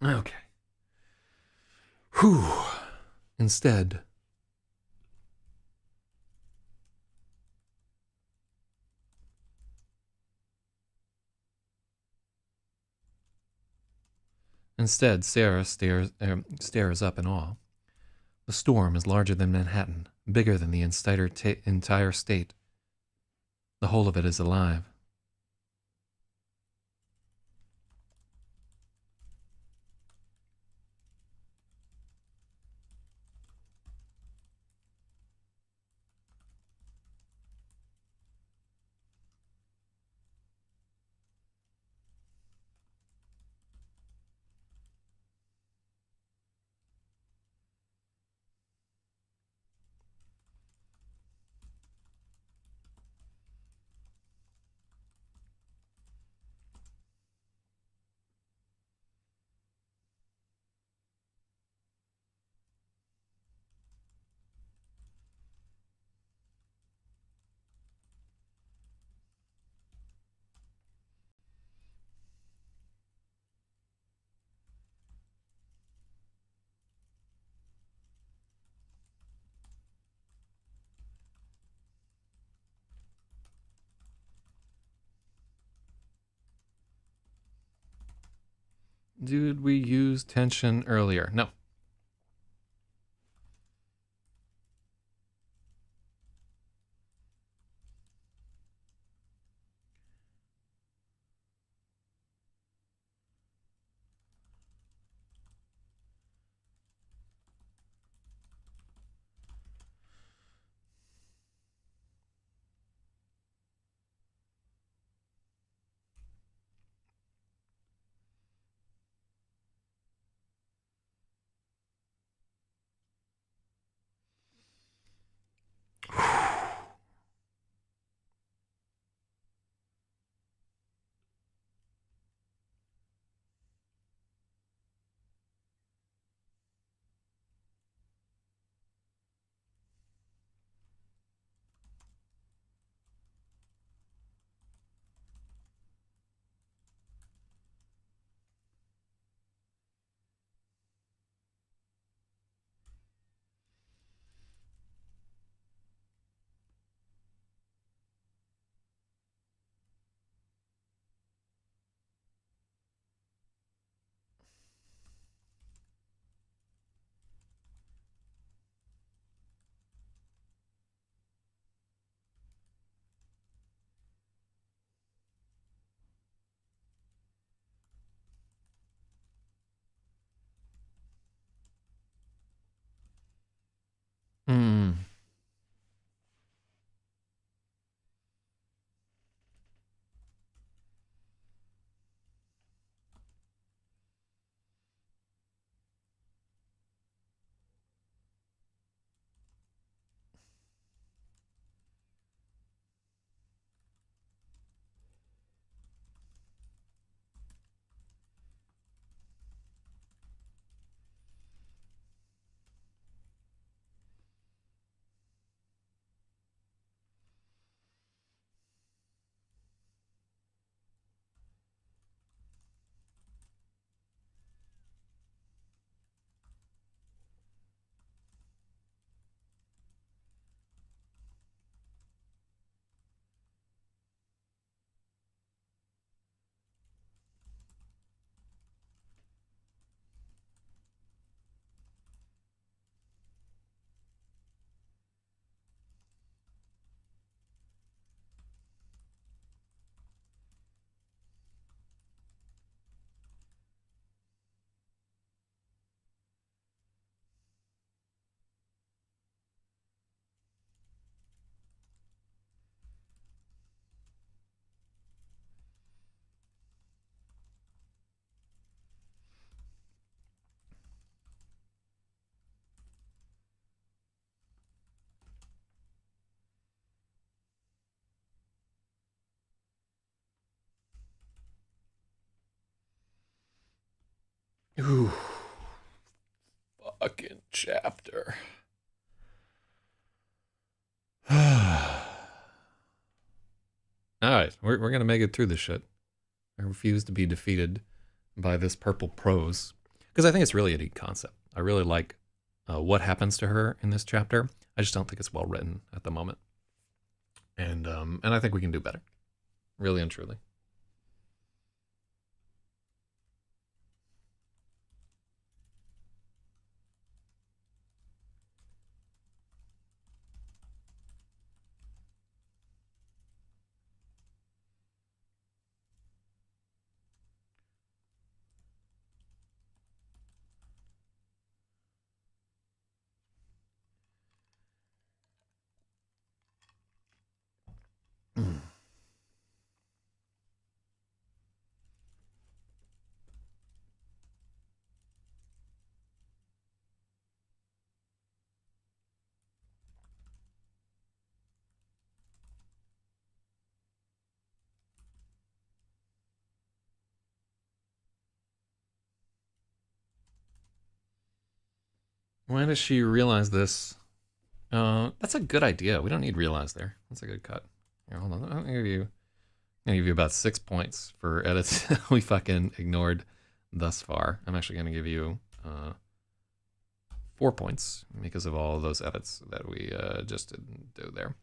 Okay. Whew. Instead, Sarah stares up in awe. The storm is larger than Manhattan, bigger than the entire state. The whole of it is alive. Did we use tension earlier? No. Whew. Fucking chapter. Alright, we're gonna make it through this shit. I refuse to be defeated by this purple prose. Because I think it's really a neat concept. I really like what happens to her in this chapter. I just don't think it's well written at the moment. And I think we can do better. Really and truly. Why does she realize this? That's a good idea. We don't need realize there. That's a good cut. Here, hold on. I'm gonna give you about 6 points for edits we fucking ignored thus far. I'm actually gonna give you 4 points because of all of those edits that we just didn't do there.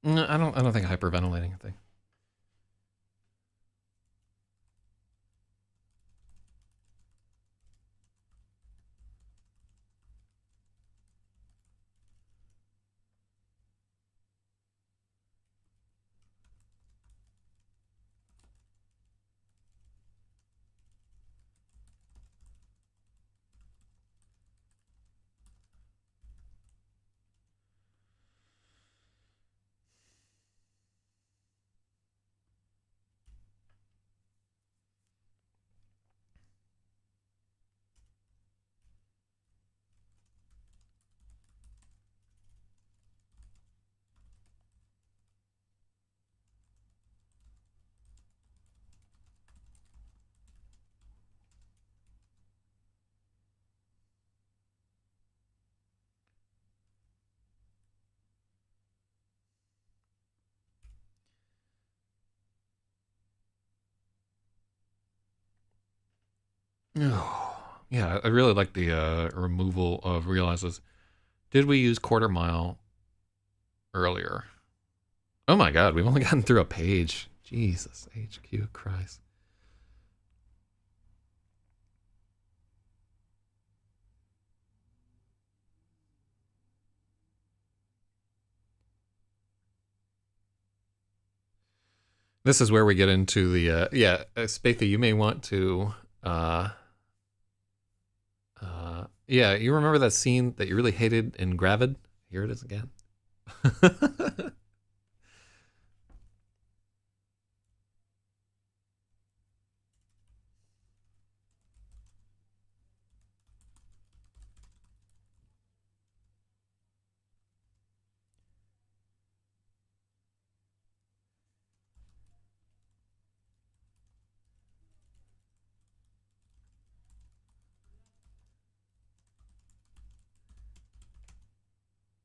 No, I don't think hyperventilating a thing. Yeah, I really like the removal of realizes. Did we use quarter mile earlier? Oh my god, we've only gotten through a page. Jesus, HQ Christ. This is where we get into the Spathy, you may want to yeah, you remember that scene that you really hated in Gravid? Here it is again.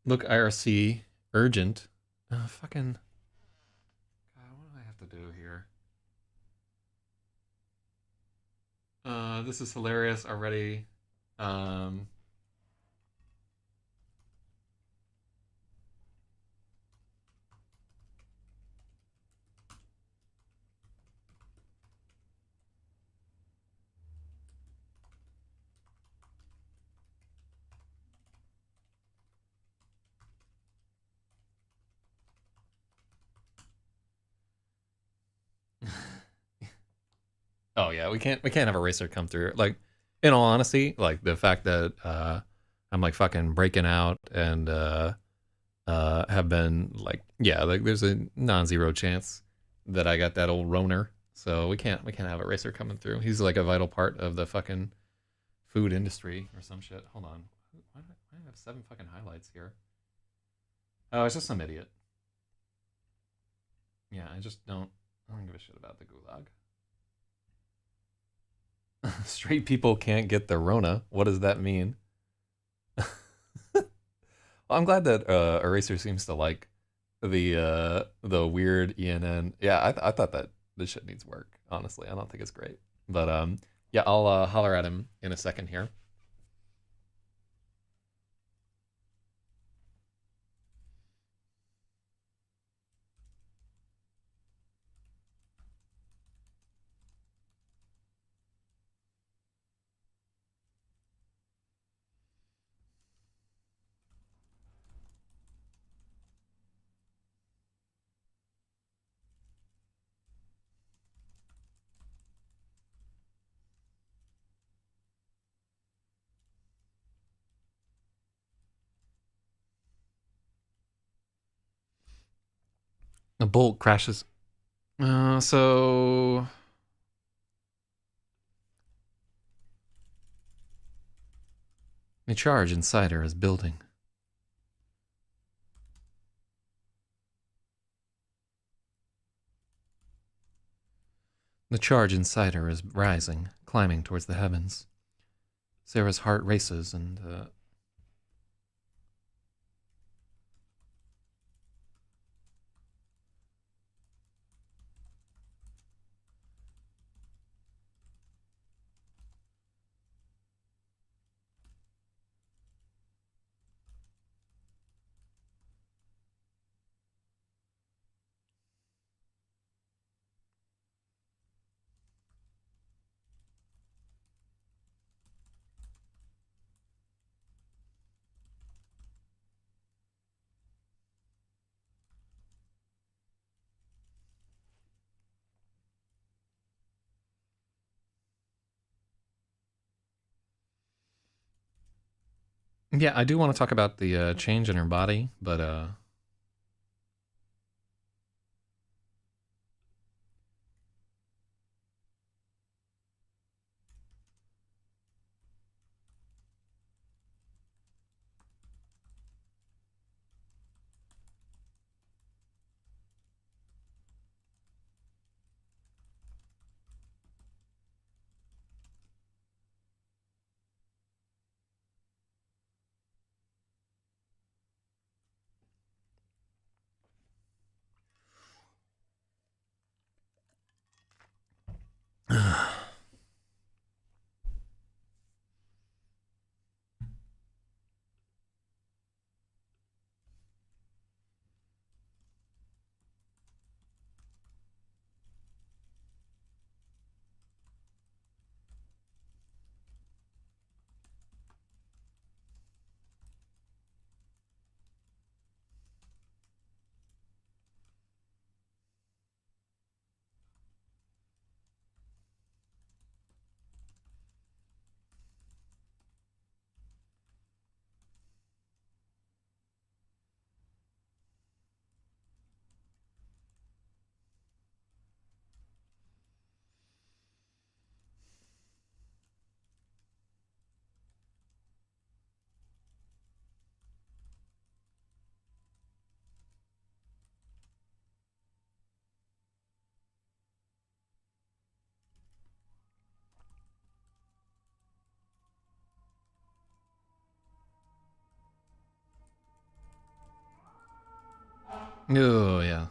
Look, IRC, urgent. Fucking. God, what do I have to do here? This is hilarious already. Um, oh yeah, we can't have a racer come through. Like, in all honesty, like the fact that I'm like fucking breaking out and have been like, yeah, like there's a non-zero chance that I got that old Roner. So we can't have a racer coming through. He's like a vital part of the fucking food industry or some shit. Hold on. Why do I have 7 fucking highlights here? Oh, it's just some idiot. Yeah, I don't give a shit about the gulag. Straight people can't get the Rona. What does that mean? Well, I'm glad that Eraser seems to like the weird ENN. Yeah, I thought that this shit needs work. Honestly, I don't think it's great. But yeah, I'll holler at him in a second here. A bolt crashes. So the charge inside her is building. The charge inside her is rising, climbing towards the heavens. Sarah's heart races and yeah, I do want to talk about the change in her body, but Oh yeah.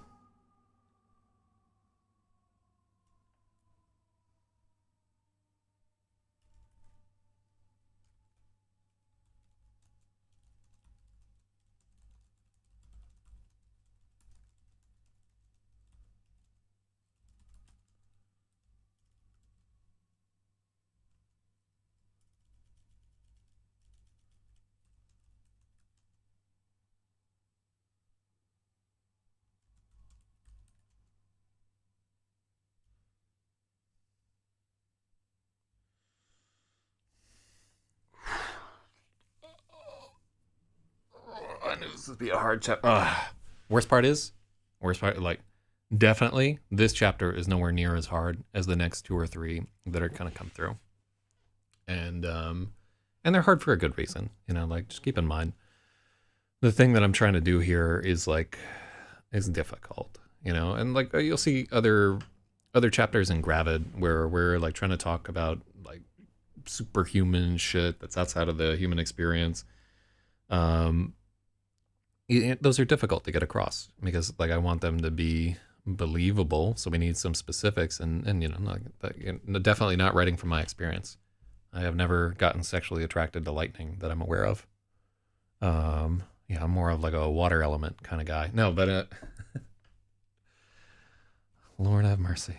I knew this would be a hard chapter. Worst part is, worst part like definitely this chapter is nowhere near as hard as the next two or three that are kind of come through, and they're hard for a good reason. You know, like just keep in mind the thing that I'm trying to do here is like is difficult. You know, and like you'll see other chapters in Gravid where we're like trying to talk about like superhuman shit that's outside of the human experience. Um, those are difficult to get across because like I want them to be believable, so we need some specifics, and you know, definitely not writing from my experience. I have never gotten sexually attracted to lightning that I'm aware of. Yeah, I'm more of like a water element kind of guy. No, but Lord have mercy.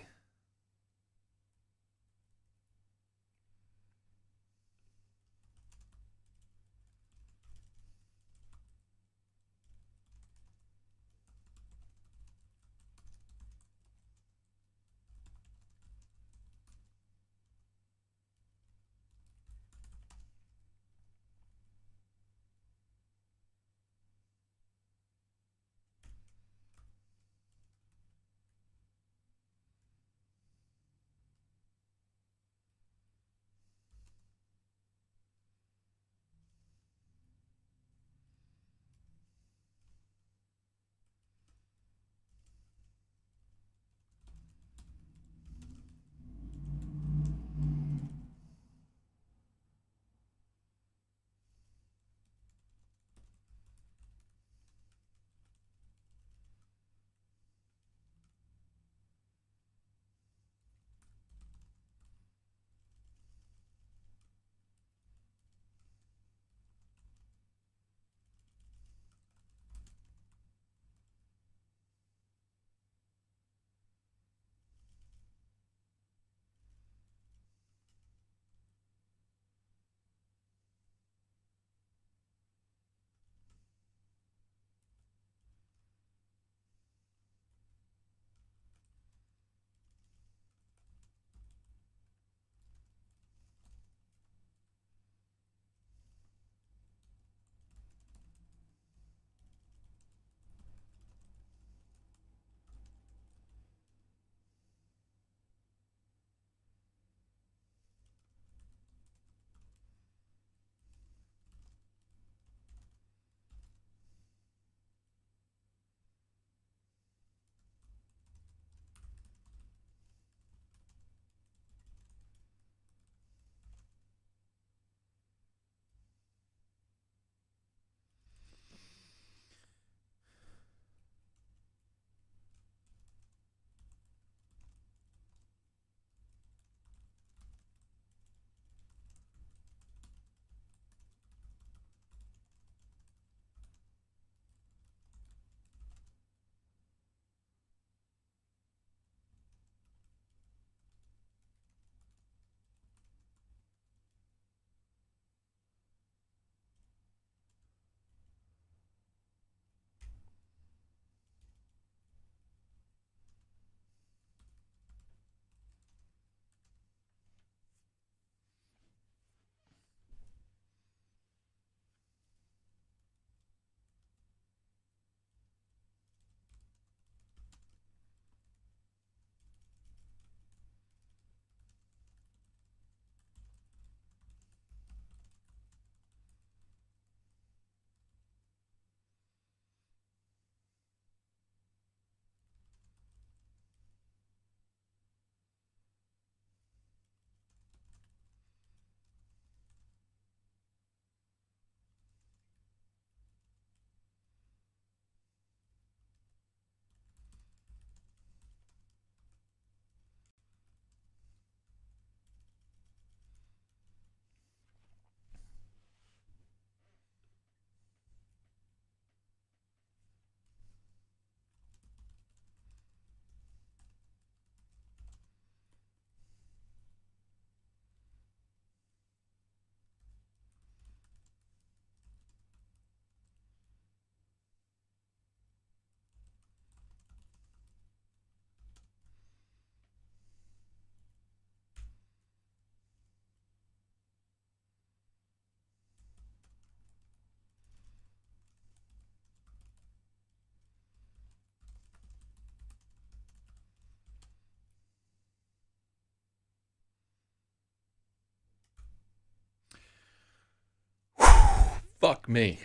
Fuck me.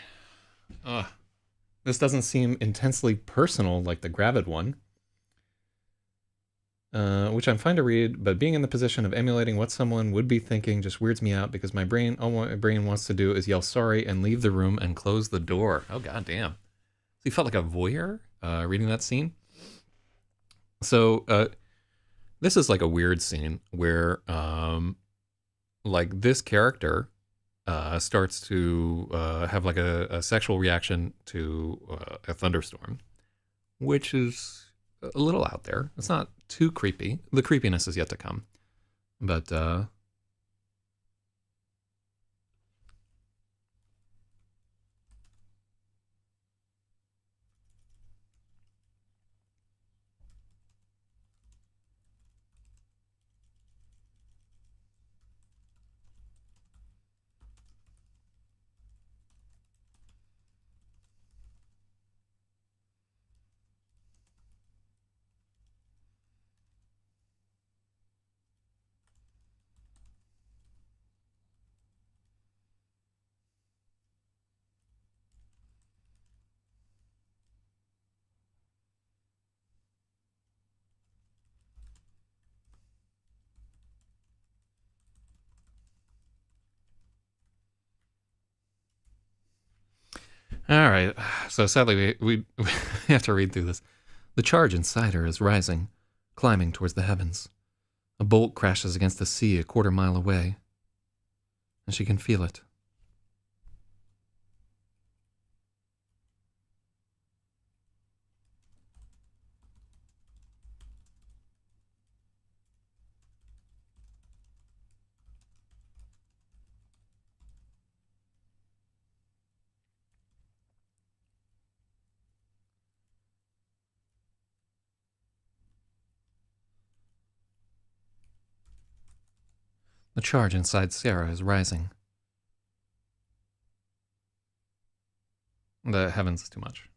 This doesn't seem intensely personal like the Gravid one. Which I'm fine to read, but being in the position of emulating what someone would be thinking just weirds me out because all my brain wants to do is yell sorry and leave the room and close the door. Oh, goddamn. So you felt like a voyeur reading that scene? So this is like a weird scene where like this character starts to have like a sexual reaction to a thunderstorm, which is a little out there. It's not too creepy. The creepiness is yet to come. But all right. So sadly, we have to read through this. The charge inside her is rising, climbing towards the heavens. A bolt crashes against the sea a quarter mile away, and she can feel it. The charge inside Sarah is rising. The heavens is too much.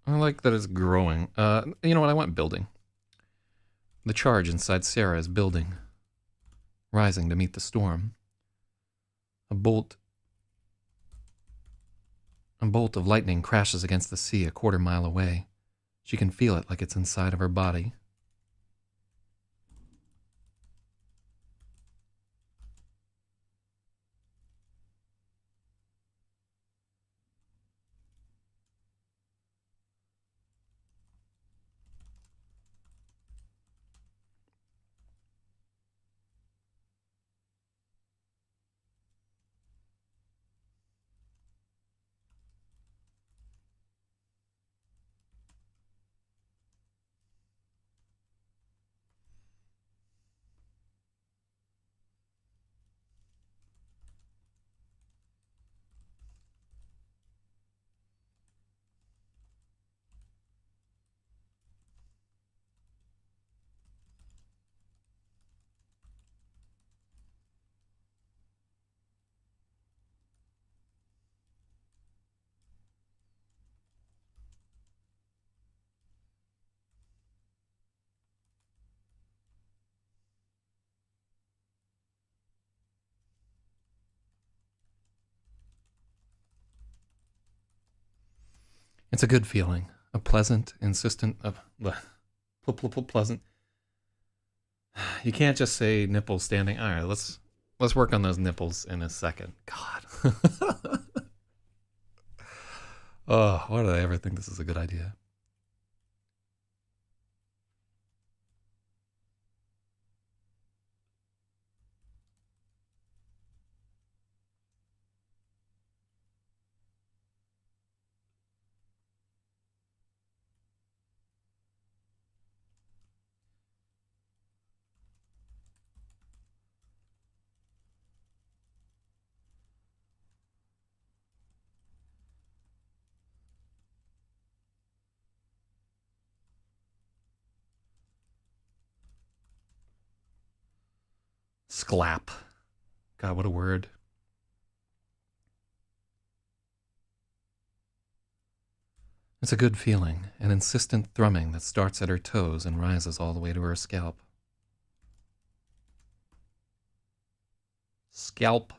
I like that it's growing. You know what? I want building. The charge inside Sarah is building, rising to meet the storm. A bolt of lightning crashes against the sea a quarter mile away. She can feel it like it's inside of her body. It's a good feeling. A pleasant, insistent, pleasant. You can't just say nipples standing. All right, let's work on those nipples in a second. God. Oh, why did I ever think this is a good idea? Sclap. God, what a word. It's a good feeling, an insistent thrumming that starts at her toes and rises all the way to her scalp. Scalp.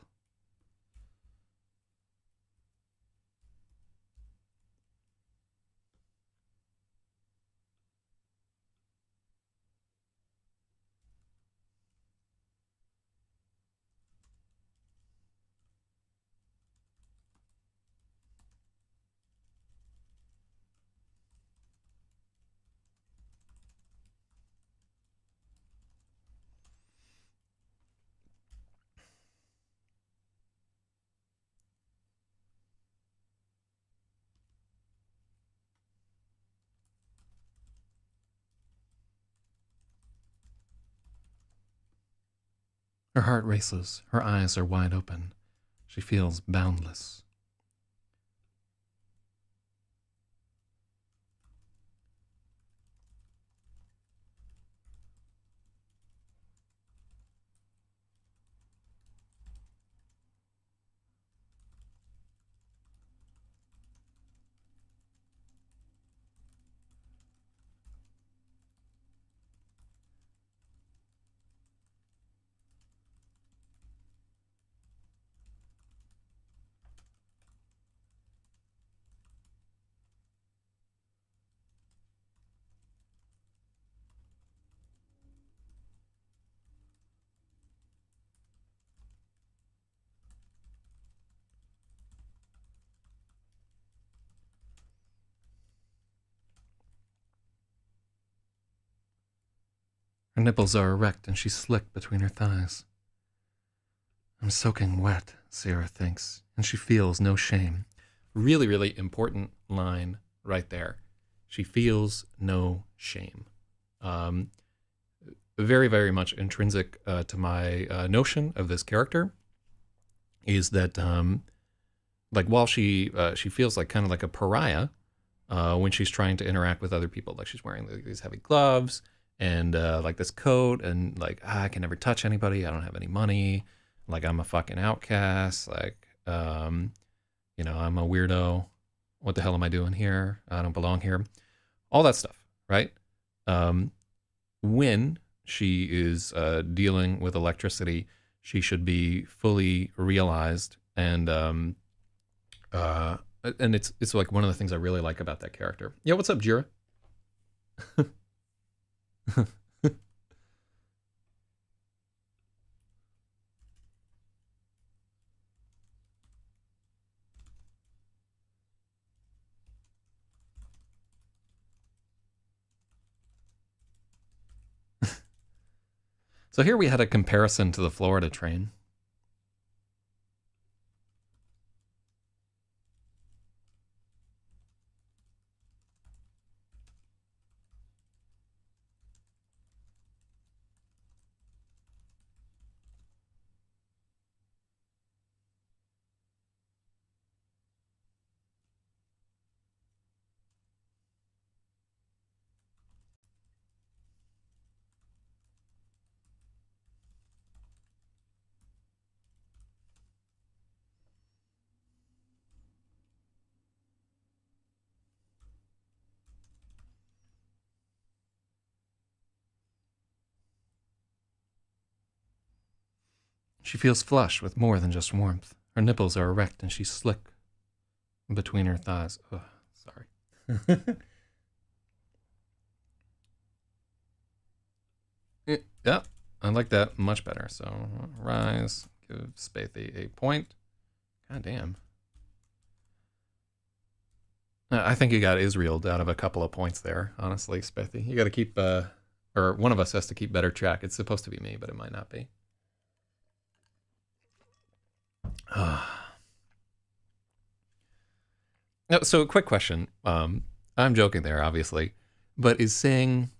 Her heart races, her eyes are wide open. She feels boundless. Her nipples are erect and she's slick between her thighs. I'm soaking wet, Sarah thinks, and she feels no shame. Really, really important line right there. She feels no shame. Very, very much intrinsic to my notion of this character is that, like, while she feels like kind of like a pariah when she's trying to interact with other people, like she's wearing these heavy gloves and like this coat, and like I can never touch anybody. I don't have any money. Like I'm a fucking outcast. Like, you know, I'm a weirdo. What the hell am I doing here? I don't belong here. All that stuff, right? When she is dealing with electricity, she should be fully realized, and it's like one of the things I really like about that character. Yeah, what's up, Jira? So here we had a comparison to the Florida train. She feels flush with more than just warmth. Her nipples are erect and she's slick between her thighs. Ugh, sorry. Yeah, I like that much better. So rise, give Spathy a point. God damn. I think you got Israel out of a couple of points there, honestly, Spathy. You got to keep, or one of us has to keep better track. It's supposed to be me, but it might not be. So, quick question. I'm joking there, obviously, but is saying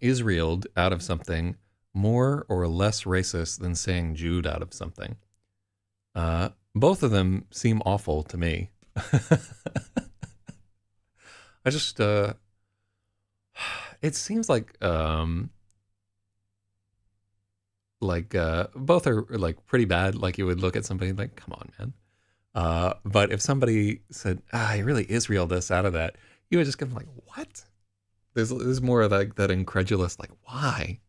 Israel out of something more or less racist than saying Jude out of something? Both of them seem awful to me. I just, it seems like both are like pretty bad. Like you would look at somebody like, come on, man. But if somebody said, he really is real this out of that, you would just give them like, what? There's more of like that incredulous, like, why?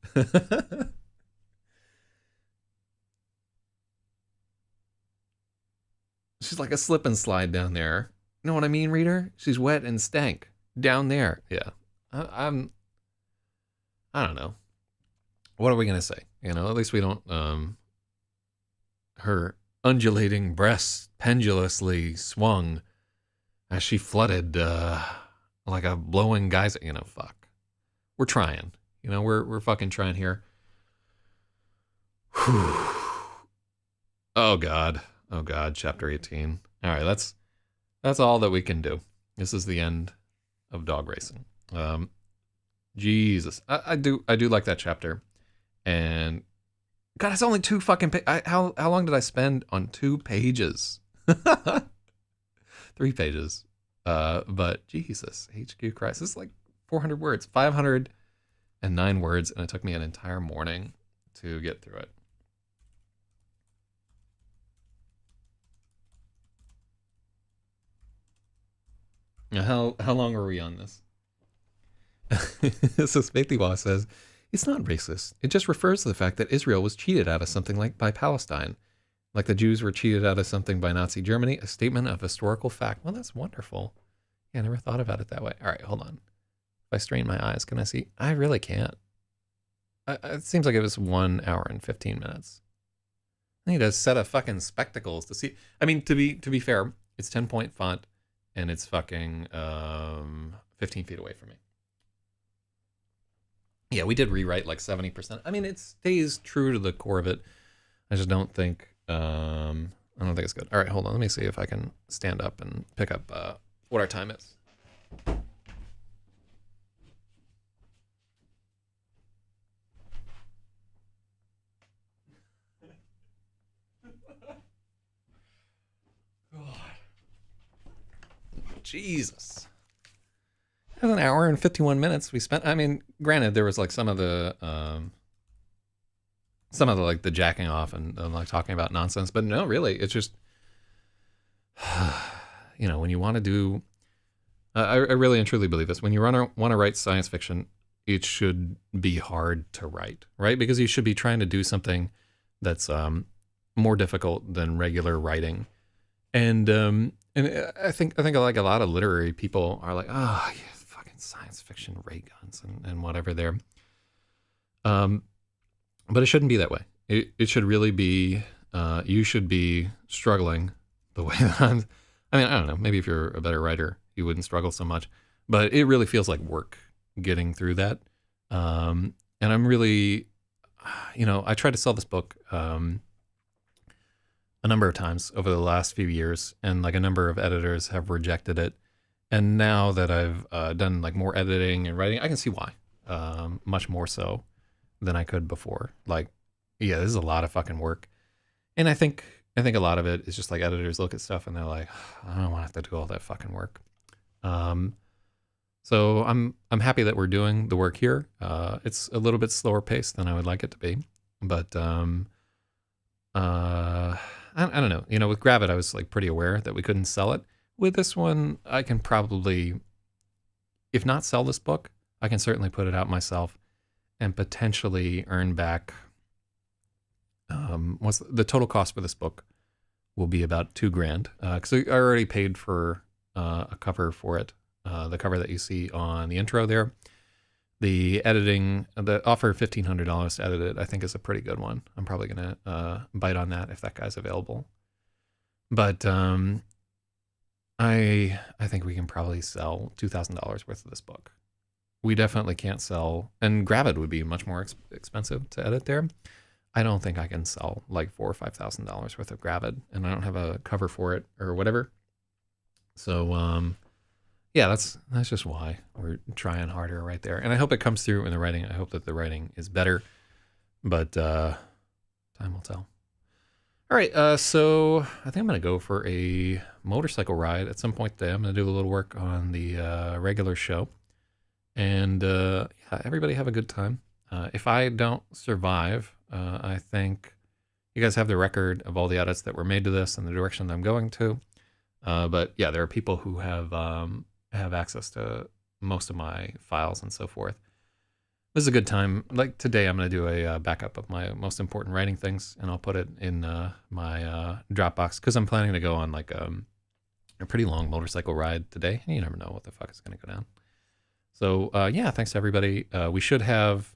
She's like a slip and slide down there. You know what I mean, reader? She's wet and stank down there. Yeah. I don't know. What are we going to say? At least we don't, her undulating breasts pendulously swung as she flooded, like a blowing geyser. Fuck. We're trying. We're fucking trying here. Whew. Oh God, chapter 18. All right, that's all that we can do. This is the end of dog racing. Jesus, I do like that chapter, and God, it's only 2 fucking. How long did I spend on 2 pages? 3 pages. But Jesus, HQ Christ, this is like 400 words, 509 words, and it took me an entire morning to get through it. Now, how long are we on this? So Spathiwa says, it's not racist. It just refers to the fact that Israel was cheated out of something like by Palestine. Like the Jews were cheated out of something by Nazi Germany, a statement of historical fact. Well, that's wonderful. Yeah, I never thought about it that way. All right, hold on. If I strain my eyes, can I see? I really can't. It seems like it was 1 hour and 15 minutes. I need a set of fucking spectacles to see. I mean, to be fair, it's 10-point font, and it's fucking 15 feet away from me. Yeah, we did rewrite like 70%. I mean, it stays true to the core of it. I just don't think it's good. All right, hold on. Let me see if I can stand up and pick up what our time is. Jesus. That was 1 hour and 51 minutes we spent. I mean, granted, there was like some of the like the jacking off and like talking about nonsense, but no, really, it's just, when you want to do, I really and truly believe this. When you want to write science fiction, it should be hard to write, right? Because you should be trying to do something that's more difficult than regular writing. And I think like a lot of literary people are like, oh, yeah, fucking science fiction ray guns and whatever there. But it shouldn't be that way. It should really be, you should be struggling the way that I'm. I mean, I don't know. Maybe if you're a better writer, you wouldn't struggle so much. But it really feels like work getting through that. And I'm really, I tried to sell this book a number of times over the last few years, and like a number of editors have rejected it. And now that I've done like more editing and writing, I can see why, much more so than I could before. Like, yeah, this is a lot of fucking work. And I think a lot of it is just like editors look at stuff and they're like, I don't want to have to do all that fucking work. So I'm happy that we're doing the work here. It's a little bit slower paced than I would like it to be, but I don't know. With Gravit, I was like pretty aware that we couldn't sell it. With this one, I can probably, if not sell this book, I can certainly put it out myself and potentially earn back. What's the total cost for this book? Will be about $2,000 because I already paid for a cover for it. The cover that you see on the intro there. The editing, the offer of $1,500 to edit it, I think is a pretty good one. I'm probably gonna bite on that if that guy's available. But I think we can probably sell $2,000 worth of this book. We definitely can't sell, and Gravit would be much more expensive to edit there. I don't think I can sell like $4,000 or $5,000 worth of Gravit, and I don't have a cover for it or whatever. So yeah, that's just why we're trying harder right there. And I hope it comes through in the writing. I hope that the writing is better, but time will tell. All right, so I think I'm going to go for a motorcycle ride at some point today. I'm going to do a little work on the regular show. And yeah, everybody have a good time. If I don't survive, I think you guys have the record of all the edits that were made to this and the direction that I'm going to. But yeah, there are people who have access to most of my files and so forth. This is a good time. Like today, I'm going to do a backup of my most important writing things, and I'll put it in my Dropbox because I'm planning to go on like a pretty long motorcycle ride today. You never know what the fuck is going to go down. So yeah, thanks to everybody. We should have.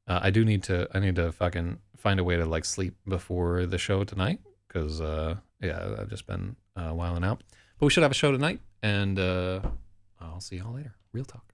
I need to fucking find a way to like sleep before the show tonight because yeah, I've just been wilding out. But we should have a show tonight, and I'll see y'all later. Real talk.